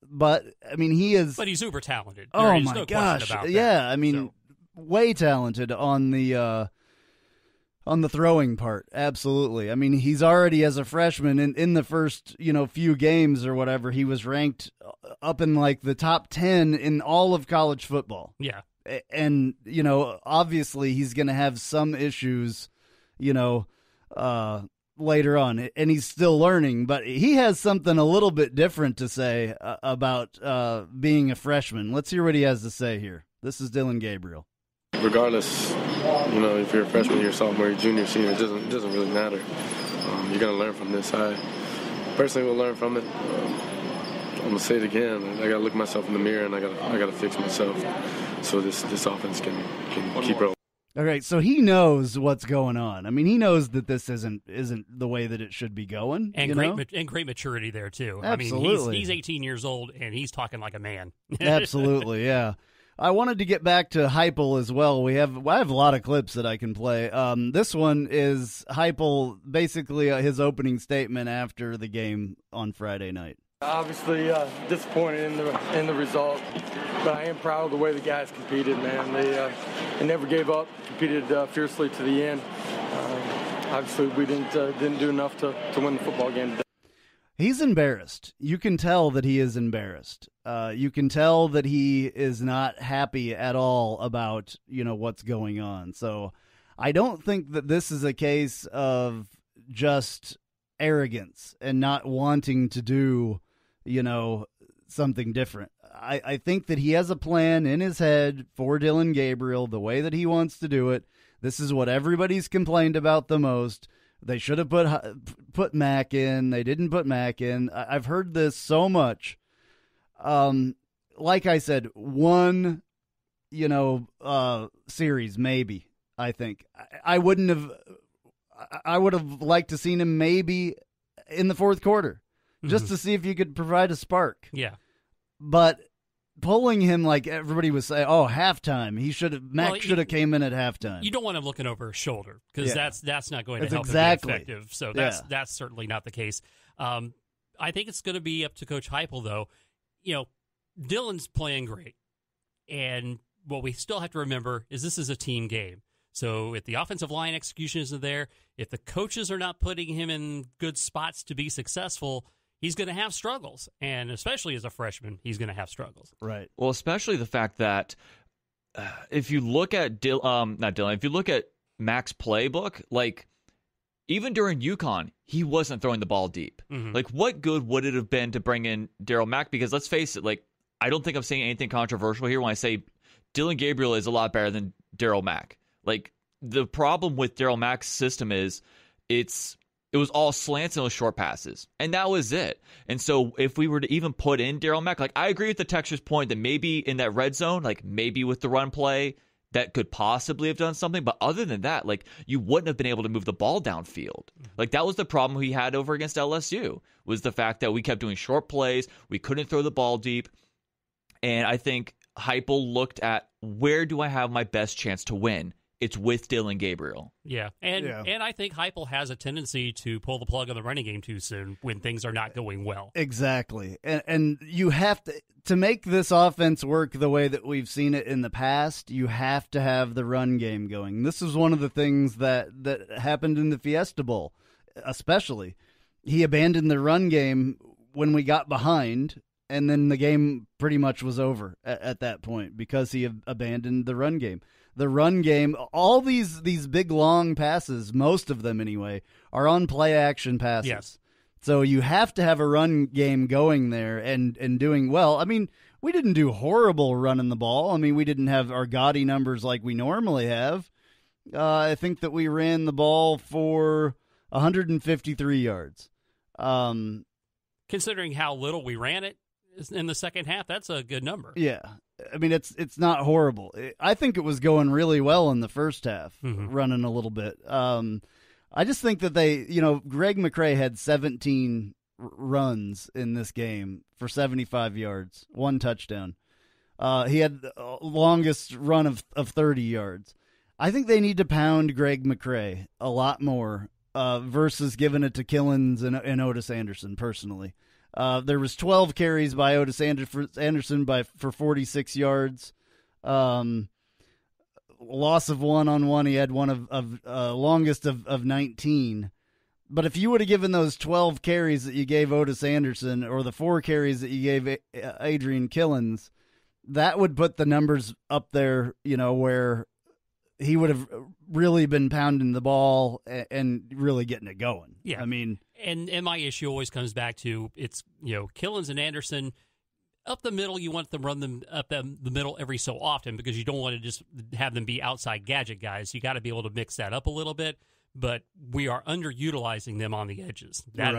[SPEAKER 6] but I mean, he is.
[SPEAKER 7] But he's uber talented.
[SPEAKER 6] There's
[SPEAKER 7] no
[SPEAKER 6] gosh,
[SPEAKER 7] about
[SPEAKER 6] yeah.
[SPEAKER 7] That.
[SPEAKER 6] I mean, way talented on the throwing part. Absolutely. I mean, he's already as a freshman in the first few games or whatever, he was ranked up in like the top 10 in all of college football.
[SPEAKER 7] Yeah,
[SPEAKER 6] and obviously he's going to have some issues, later on, and he's still learning, but he has something a little bit different to say about being a freshman. Let's hear what he has to say here. This is Dillon Gabriel.
[SPEAKER 2] Regardless, if you're a freshman, you're a sophomore, you're junior, senior, it doesn't really matter. You're going to learn from this. I personally will learn from it. I'm going to say it again. I got to look myself in the mirror, and I got to fix myself so this offense can keep rolling.
[SPEAKER 6] All right, so he knows what's going on. I mean, he knows that this isn't the way that it should be going.
[SPEAKER 7] And great maturity there too.
[SPEAKER 6] Absolutely.
[SPEAKER 7] I mean, he's 18 years old and he's talking like a man.
[SPEAKER 6] Absolutely, yeah. I wanted to get back to Heupel as well. I have a lot of clips that I can play. This one is Heupel, basically his opening statement after the game on Friday night.
[SPEAKER 3] Obviously disappointed in the result, but I am proud of the way the guys competed, man. They never gave up, competed fiercely to the end. Obviously, we didn't do enough to win the football game today.
[SPEAKER 6] He's embarrassed. You can tell that he is embarrassed. You can tell that he is not happy at all about what's going on. So I don't think that this is a case of just arrogance and not wanting to do something different. I think that he has a plan in his head for Dillon Gabriel, the way that he wants to do it. This is what everybody's complained about the most. They should have put Mac in. They didn't put Mac in. I've heard this so much. Like I said, one, series maybe. I think I would have liked to seen him maybe in the fourth quarter, just to see if you could provide a spark.
[SPEAKER 7] Yeah,
[SPEAKER 6] but pulling him like everybody was saying, halftime. Mac should have came in at halftime.
[SPEAKER 7] You don't want him looking over his shoulder because that's not going to help
[SPEAKER 6] exactly.
[SPEAKER 7] him be effective. So that's certainly not the case. I think it's going to be up to Coach Heupel, though. Dylan's playing great. And what we still have to remember is this is a team game. So if the offensive line execution isn't there, if the coaches are not putting him in good spots to be successful, he's going to have struggles. And especially as a freshman, he's going to have struggles.
[SPEAKER 6] Right.
[SPEAKER 9] Well, especially the fact that if you look at if you look at Mac's playbook, like even during UConn, he wasn't throwing the ball deep.
[SPEAKER 7] Mm-hmm.
[SPEAKER 9] Like, what good would it have been to bring in Darryl Mack? Because let's face it, like, I don't think I'm saying anything controversial here when I say Dylan Gabriel is a lot better than Darryl Mack. Like, the problem with Darryl Mack's system is it was all slants and those short passes, and that was it. And so if we were to even put in Darryl Mack, like, I agree with the texture's point that maybe in that red zone, like maybe with the run play, that could possibly have done something. But other than that, like, you wouldn't have been able to move the ball downfield. Like, that was the problem he had over against LSU, was the fact that we kept doing short plays. We couldn't throw the ball deep. And I think Heupel looked at, where do I have my best chance to win? It's with Dylan Gabriel.
[SPEAKER 7] Yeah. And I think Heupel has a tendency to pull the plug on the running game too soon when things are not going well.
[SPEAKER 6] Exactly. And you have to make this offense work the way that we've seen it in the past, you have to have the run game going. This is one of the things that happened in the Fiesta Bowl, especially. He abandoned the run game when we got behind, and then the game pretty much was over at that point because he abandoned the run game. The run game, all these big, long passes, most of them anyway, are on play-action passes.
[SPEAKER 7] Yes.
[SPEAKER 6] So you have to have a run game going there and doing well. I mean, we didn't do horrible running the ball. I mean, we didn't have our gaudy numbers like we normally have. I think that we ran the ball for 153 yards.
[SPEAKER 7] Considering how little we ran it in the second half, that's a good number.
[SPEAKER 6] Yeah. I mean, it's not horrible. I think it was going really well in the first half, running a little bit. I just think that Greg McCrae had 17 runs in this game for 75 yards, 1 touchdown. He had the longest run of 30 yards. I think they need to pound Greg McCrae a lot more versus giving it to Killins and Otis Anderson, personally. There was 12 carries by Otis Anderson for 46 yards. Loss of 1-on-1. He had one of longest of 19. But if you would have given those 12 carries that you gave Otis Anderson or the 4 carries that you gave Adrian Killins, that would put the numbers up there, where he would have really been pounding the ball and really getting it going.
[SPEAKER 7] Yeah.
[SPEAKER 6] I mean,
[SPEAKER 7] and my issue always comes back to Killins and Anderson up the middle. You want them to run them up the middle every so often because you don't want to just have them be outside gadget guys. You got to be able to mix that up a little bit. But we are underutilizing them on the edges. That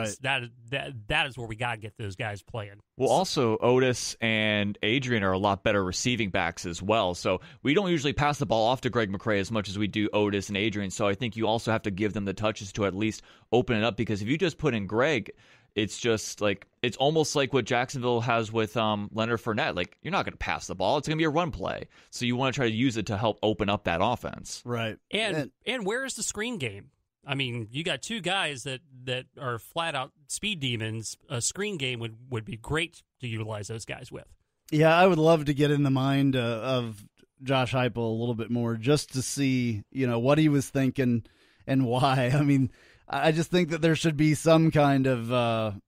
[SPEAKER 7] is where we got to get those guys playing.
[SPEAKER 9] Well, also, Otis and Adrian are a lot better receiving backs as well. So we don't usually pass the ball off to Greg McCrae as much as we do Otis and Adrian. So I think you also have to give them the touches to at least open it up, because if you just put in Greg, it's just like, it's almost like what Jacksonville has with Leonard Fournette. Like, you're not going to pass the ball. It's going to be a run play. So you want to try to use it to help open up that offense.
[SPEAKER 6] Right.
[SPEAKER 7] And where is the screen game? I mean, you got 2 guys that are flat-out speed demons. A screen game would be great to utilize those guys with.
[SPEAKER 6] Yeah, I would love to get in the mind of Josh Heupel a little bit more just to see, what he was thinking and why. I mean, I just think that there should be some kind of,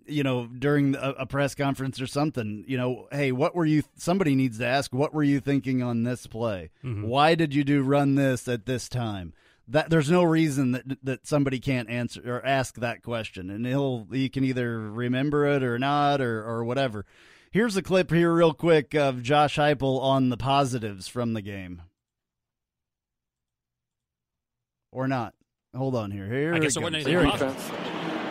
[SPEAKER 6] during a press conference or something, hey, somebody needs to ask, what were you thinking on this play? Mm-hmm. Why did you run this at this time? That there's no reason that somebody can't answer or ask that question, and he can either remember it or not or whatever. Here's a clip here real quick of Josh Heupel on the positives from the game. Or not. Hold on here. Here it comes.
[SPEAKER 3] Their defense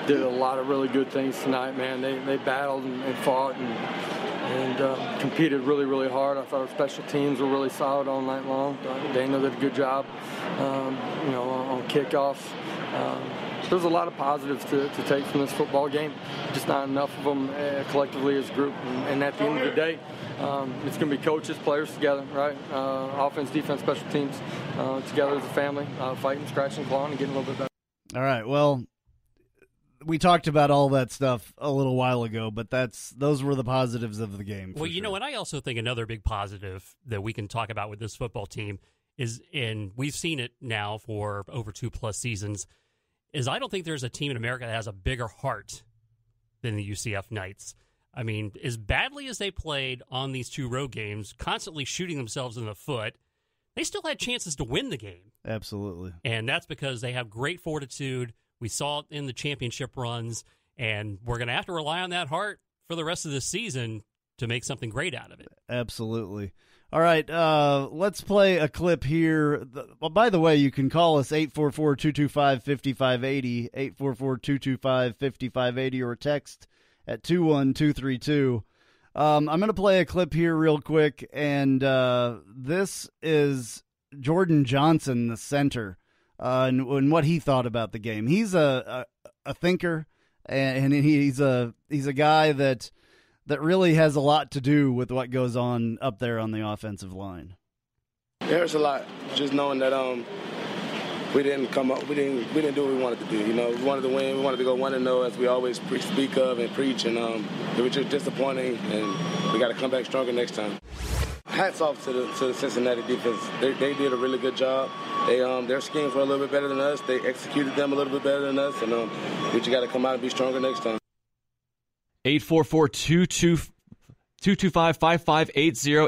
[SPEAKER 3] did a lot of really good things tonight, man. They battled and fought and competed really, really hard. I thought our special teams were really solid all night long. Dana did a good job, on kickoffs. There's a lot of positives to take from this football game, just not enough of them collectively as a group. And at the end of the day, it's going to be coaches, players together, right? Offense, defense, special teams together as a family, fighting, scratching, clawing, and getting a little bit better.
[SPEAKER 6] All right, well, we talked about all that stuff a little while ago, but those were the positives of the game.
[SPEAKER 7] Well, you know, and I also think another big positive that we can talk about with this football team is, and we've seen it now for over 2+ seasons, is I don't think there's a team in America that has a bigger heart than the UCF Knights. I mean, as badly as they played on these 2 road games, constantly shooting themselves in the foot, they still had chances to win the game.
[SPEAKER 6] Absolutely.
[SPEAKER 7] And that's because they have great fortitude. We saw it in the championship runs, and we're going to have to rely on that heart for the rest of the season to make something great out of it.
[SPEAKER 6] Absolutely. All right, let's play a clip here. Well, by the way, you can call us 844-225-5580, 844-225-5580, or text at 21232. I'm going to play a clip here real quick, and this is Jordan Johnson, the center, and what he thought about the game. He's a thinker, and he's a guy that really has a lot to do with what goes on up there on the offensive line.
[SPEAKER 4] There's a lot, just knowing that we didn't come up, we didn't do what we wanted to do. You know, we wanted to win, we wanted to go 1-0 as we always speak of and preach, and it was just disappointing, and we got to come back stronger next time. Hats off to the Cincinnati defense. They did a really good job. Their schemes were a little bit better than us. They executed them a little bit better than us, and we just got to come out and be stronger next time.
[SPEAKER 9] 844-225-5580,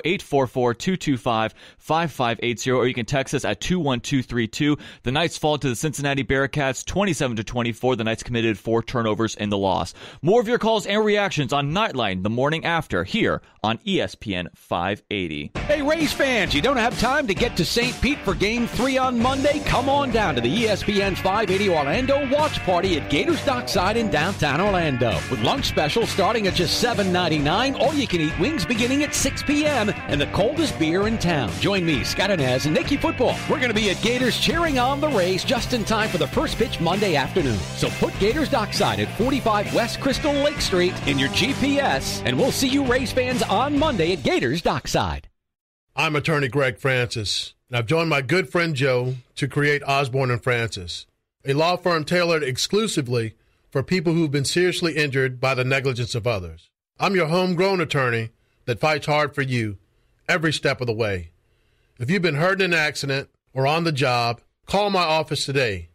[SPEAKER 9] 844-225-5580, or you can text us at 21232. The Knights fall to the Cincinnati Bearcats 27-24. The Knights committed 4 turnovers in the loss. More of your calls and reactions on Knightline the morning after here on ESPN 580.
[SPEAKER 8] Hey, Rays fans, you don't have time to get to St. Pete for Game 3 on Monday? Come on down to the ESPN 580 Orlando watch party at Gators Dockside in downtown Orlando. With lunch specials starting at just $7.99, or you can eat wings beginning at 6 p.m. and the coldest beer in town. Join me, Scott Inez, and Nikki Football. We're going to be at Gators cheering on the Rays just in time for the first pitch Monday afternoon. So put Gators Dockside at 45 West Crystal Lake Street in your GPS, and we'll see you Rays fans on Monday at Gators Dockside.
[SPEAKER 10] I'm attorney Greg Francis, and I've joined my good friend Joe to create Osborne & Francis, a law firm tailored exclusively for people who've been seriously injured by the negligence of others. I'm your homegrown attorney that fights hard for you every step of the way. If you've been hurt in an accident or on the job, call my office today,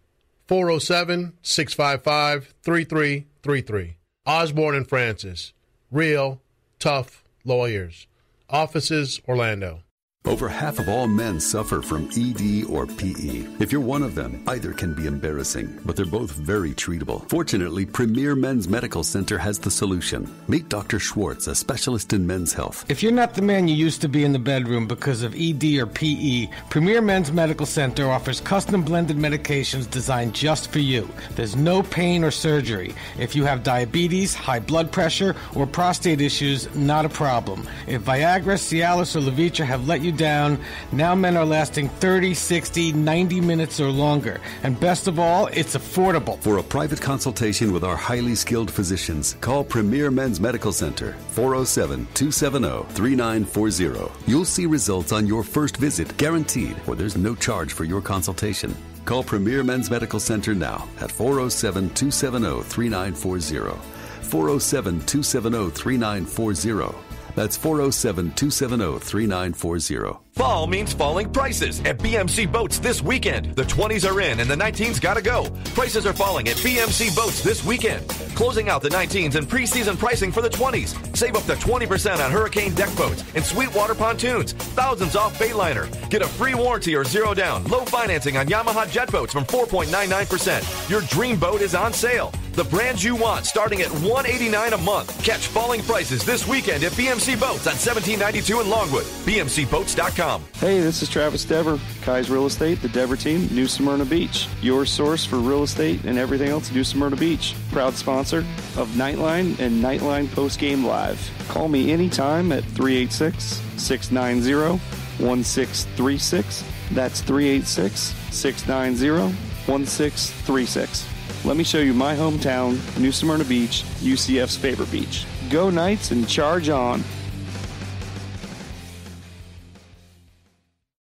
[SPEAKER 10] 407-655-3333. Osborne & Francis, real, tough lawyers. Offices, Orlando.
[SPEAKER 12] Over half of all men suffer from ED or PE. If you're one of them, either can be embarrassing, but they're both very treatable. Fortunately, Premier Men's Medical Center has the solution. Meet Dr. Schwartz, a specialist in men's health.
[SPEAKER 13] If you're not the man you used to be in the bedroom because of ED or PE, Premier Men's Medical Center offers custom blended medications designed just for you. There's no pain or surgery. If you have diabetes, high blood pressure, or prostate issues, not a problem. If Viagra, Cialis, or Levitra have let you down, now men are lasting 30, 60, 90 minutes or longer. And best of all, it's affordable.
[SPEAKER 12] For a private consultation with our highly skilled physicians, call Premier Men's Medical Center, 407-270-3940. You'll see results on your first visit, guaranteed, or there's no charge for your consultation. Call Premier Men's Medical Center now at 407-270-3940. 407-270-3940. That's 407-270-3940.
[SPEAKER 14] Fall means falling prices at BMC Boats this weekend. The 20s are in and the 19s gotta go. Prices are falling at BMC Boats this weekend. Closing out the 19s and preseason pricing for the 20s. Save up to 20% on Hurricane deck boats and Sweetwater pontoons. Thousands off Bayliner. Get a free warranty or zero down. Low financing on Yamaha jet boats from 4.99%. Your dream boat is on sale. The brands you want starting at $189 a month. Catch falling prices this weekend at BMC Boats on 1792 in Longwood. BMCBoats.com.
[SPEAKER 16] Hey, this is Travis Dever, Kai's Real Estate, the Dever team, New Smyrna Beach. Your source for real estate and everything else, New Smyrna Beach. Proud sponsor of Knightline and Knightline Postgame Live. Call me anytime at 386-690-1636. That's 386-690-1636. Let me show you my hometown, New Smyrna Beach, UCF's favorite beach. Go Knights and charge on.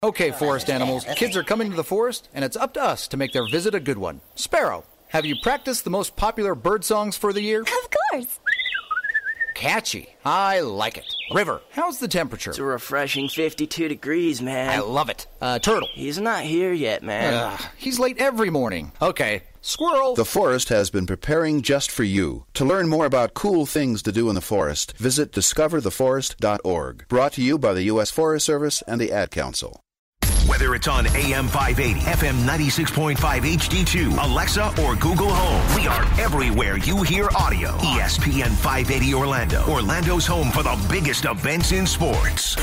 [SPEAKER 28] Okay, forest animals, kids are coming to the forest, and it's up to us to make their visit a good one. Sparrow,
[SPEAKER 11] have you practiced the most popular bird songs for the year?
[SPEAKER 15] Of course.
[SPEAKER 11] Catchy. I like it. River, how's the temperature?
[SPEAKER 18] It's a refreshing 52 degrees, man.
[SPEAKER 11] I love it. Turtle.
[SPEAKER 18] He's not here yet, man.
[SPEAKER 11] He's late every morning. Okay. Squirrel.
[SPEAKER 19] The Forest has been preparing just for you. To learn more about cool things to do in the forest, visit discovertheforest.org. Brought to you by the U.S. Forest Service and the Ad Council.
[SPEAKER 1] Whether it's on AM 580, FM 96.5 HD2, Alexa, or Google Home, we are everywhere you hear audio. ESPN 580 Orlando, Orlando's home for the biggest events in sports.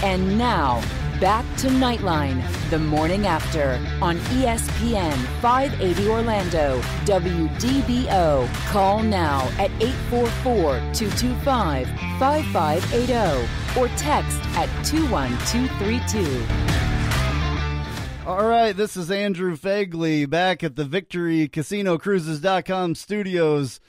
[SPEAKER 5] And now, back to Knightline, the morning after, on ESPN 580 Orlando, WDBO. Call now at 844-225-5580 or text at 21232.
[SPEAKER 6] All right, this is Andrew Phegley back at the VictoryCasinoCruises.com studios.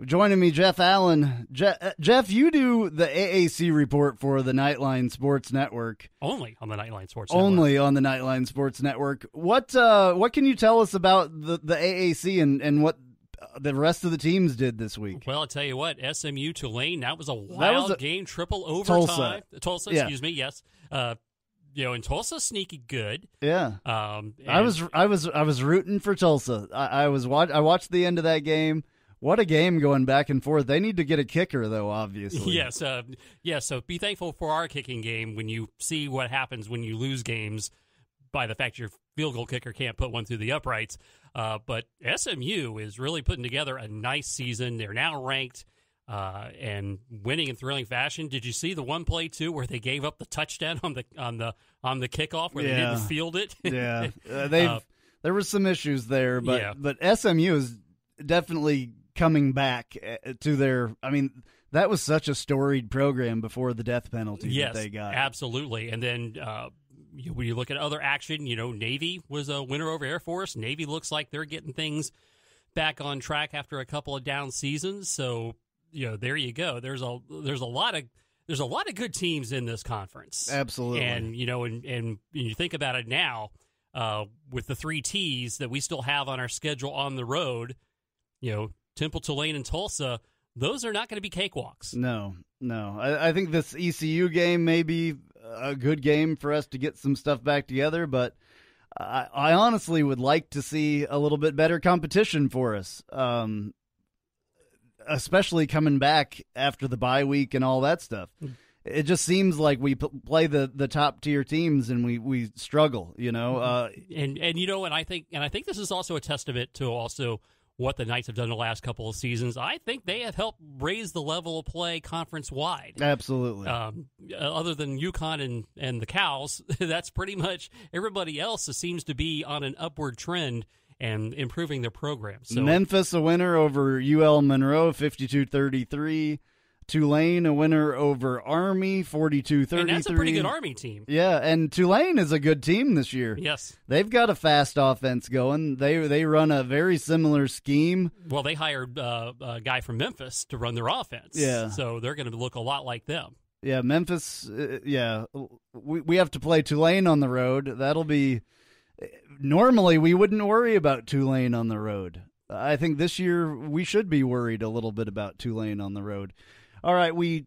[SPEAKER 6] Joining me, Jeff Allen. Jeff, you do the AAC report for the Knightline Sports Network.
[SPEAKER 7] Only on the Knightline Sports Network.
[SPEAKER 6] Only on the Knightline Sports Network. What can you tell us about the AAC and what the rest of the teams did this week?
[SPEAKER 7] Well, I'll tell you what, SMU Tulane, that was a wild game, triple overtime. Tulsa, excuse me, yes. And Tulsa sneaky good.
[SPEAKER 6] Yeah. I was rooting for Tulsa. I watched the end of that game. What a game going back and forth. They need to get a kicker, though, obviously.
[SPEAKER 7] Yes. So be thankful for our kicking game when you see what happens when you lose games by the fact your field goal kicker can't put one through the uprights. But SMU is really putting together a nice season. They're now ranked and winning in thrilling fashion. Did you see the one play, too, where they gave up the touchdown on the kickoff where they didn't field it?
[SPEAKER 6] Yeah. There were some issues there, but SMU is definitely coming back to their – I mean, that was such a storied program before the death penalty that they got.
[SPEAKER 7] Absolutely. And then when you look at other action, Navy was a winner over Air Force. Navy looks like they're getting things back on track after a couple of down seasons. So, there you go. There's a lot of good teams in this conference.
[SPEAKER 6] Absolutely.
[SPEAKER 7] And, and you think about it now with the 3 T's that we still have on our schedule on the road, Temple, Tulane, and Tulsa, those are not going to be cakewalks.
[SPEAKER 6] No. I think this ECU game may be a good game for us to get some stuff back together, but I honestly would like to see a little bit better competition for us, especially coming back after the bye week and all that stuff. It just seems like we play the top tier teams and we struggle, And
[SPEAKER 7] I think this is also a testament to also what the Knights have done the last couple of seasons. I think they have helped raise the level of play conference-wide.
[SPEAKER 6] Absolutely.
[SPEAKER 7] Other than UConn and the Cows, that's pretty much everybody else seems to be on an upward trend and improving their program. So,
[SPEAKER 6] Memphis, a winner over UL Monroe, 52-33. Tulane, a winner over Army, 42-33.
[SPEAKER 7] And that's a pretty good Army team.
[SPEAKER 6] Yeah, and Tulane is a good team this year.
[SPEAKER 7] Yes.
[SPEAKER 6] They've got a fast offense going. They run a very similar scheme.
[SPEAKER 7] Well, they hired a guy from Memphis to run their offense.
[SPEAKER 6] Yeah.
[SPEAKER 7] So they're going to look a lot like them.
[SPEAKER 6] Yeah, Memphis, we have to play Tulane on the road. That'll be – normally we wouldn't worry about Tulane on the road. I think this year we should be worried a little bit about Tulane on the road. All right, we're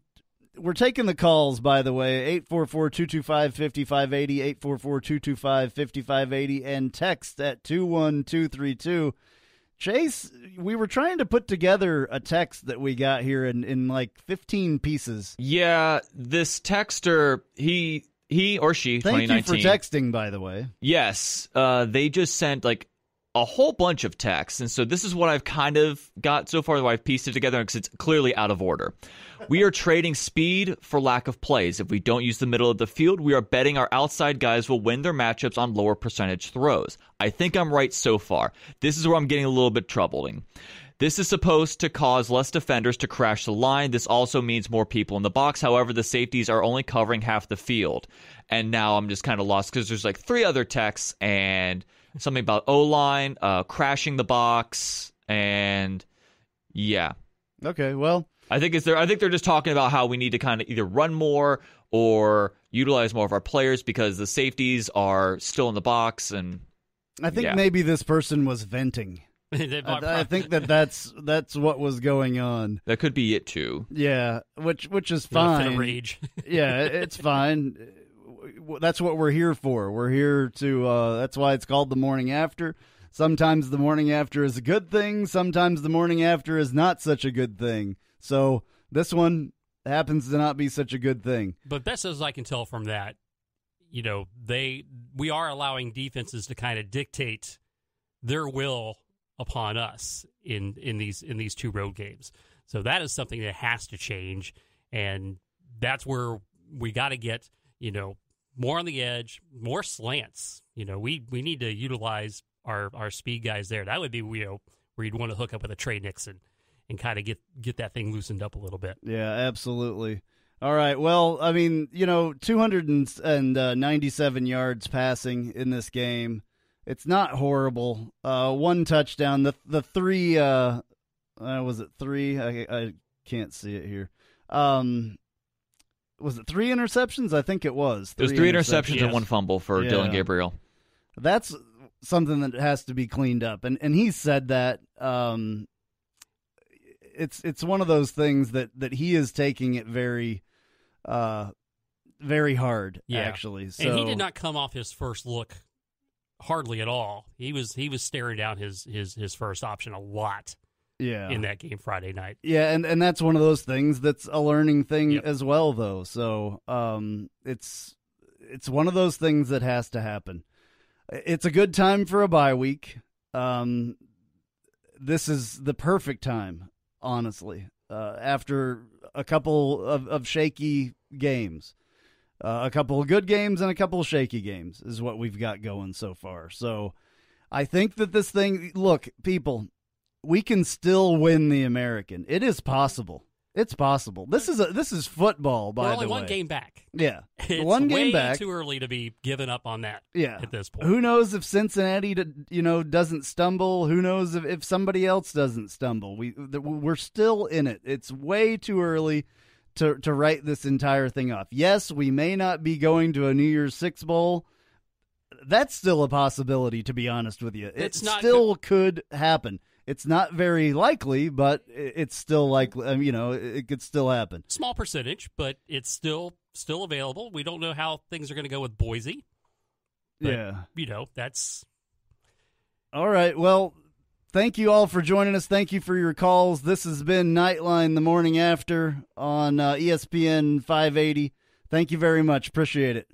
[SPEAKER 6] taking the calls, by the way, 844-225-5580, 844-225-5580, and text at 21232. Chase, we were trying to put together a text that we got here in like 15 pieces.
[SPEAKER 9] Yeah, this texter, he or she,
[SPEAKER 6] Thank
[SPEAKER 9] 2019.
[SPEAKER 6] you for texting, by the way.
[SPEAKER 9] Yes, they just sent like a whole bunch of texts, and so this is what I've kind of got so far, that I've pieced it together because it's clearly out of order. We are trading speed for lack of plays. If we don't use the middle of the field, we are betting our outside guys will win their matchups on lower percentage throws. I think I'm right so far. This is where I'm getting a little bit troubling. This is supposed to cause less defenders to crash the line. This also means more people in the box. However, the safeties are only covering half the field. And now I'm just kind of lost because there's like 3 other texts and something about O-line, crashing the box, and yeah.
[SPEAKER 6] Okay, well,
[SPEAKER 9] I think they're just talking about how we need to kind of either run more or utilize more of our players because the safeties are still in the box. And
[SPEAKER 6] I think maybe this person was venting. I think that's what was going on.
[SPEAKER 9] That could be it too.
[SPEAKER 6] Yeah, which is fine.
[SPEAKER 7] Fit of rage.
[SPEAKER 6] Yeah, it's fine. That's what we're here for. We're here to. That's why it's called the morning after. Sometimes the morning after is a good thing. Sometimes the morning after is not such a good thing. So this one happens to not be such a good thing.
[SPEAKER 7] But best as I can tell from that, we are allowing defenses to kind of dictate their will upon us in these two road games. So that is something that has to change, and that's where we got to get more on the edge, more slants. We need to utilize our speed guys there. That would be where you'd want to hook up with a Trey Nixon and kind of get that thing loosened up a little bit.
[SPEAKER 6] Yeah, absolutely. All right. Well, I mean, 297 yards passing in this game. It's not horrible. One touchdown. The three. Was it three? I can't see it here. Was it 3 interceptions? I think it was.
[SPEAKER 9] It was 3 interceptions and 1 fumble for Dylan Gabriel.
[SPEAKER 6] That's something that has to be cleaned up, and he said that. It's one of those things that he is taking it very, very hard.
[SPEAKER 7] Yeah.
[SPEAKER 6] Actually, so,
[SPEAKER 7] and he did not come off his first look hardly at all. He was staring down his first option a lot.
[SPEAKER 6] Yeah.
[SPEAKER 7] In that game Friday night.
[SPEAKER 6] Yeah, and that's one of those things that's a learning thing as well, though. So it's one of those things that has to happen. It's a good time for a bye week. This is the perfect time, honestly, after a couple of shaky games. A couple of good games and a couple of shaky games is what we've got going so far. So I think that this thing, look, people, we can still win the American. It is possible. It's possible. This is football, by the way.
[SPEAKER 7] We're only one game back.
[SPEAKER 6] Yeah.
[SPEAKER 7] It's
[SPEAKER 6] one game
[SPEAKER 7] way
[SPEAKER 6] back.
[SPEAKER 7] Too early to be giving up on that at this point.
[SPEAKER 6] Who knows if Cincinnati doesn't stumble? Who knows if somebody else doesn't stumble? We're still in it. It's way too early to write this entire thing off. Yes, we may not be going to a New Year's Six Bowl. That's still a possibility, to be honest with you. It still could happen. It's not very likely, but it's still likely. It could still happen.
[SPEAKER 7] Small percentage, but it's still available. We don't know how things are going to go with Boise. But, that's
[SPEAKER 6] all right. Well, thank you all for joining us. Thank you for your calls. This has been Knightline, the morning after on ESPN 580. Thank you very much. Appreciate it.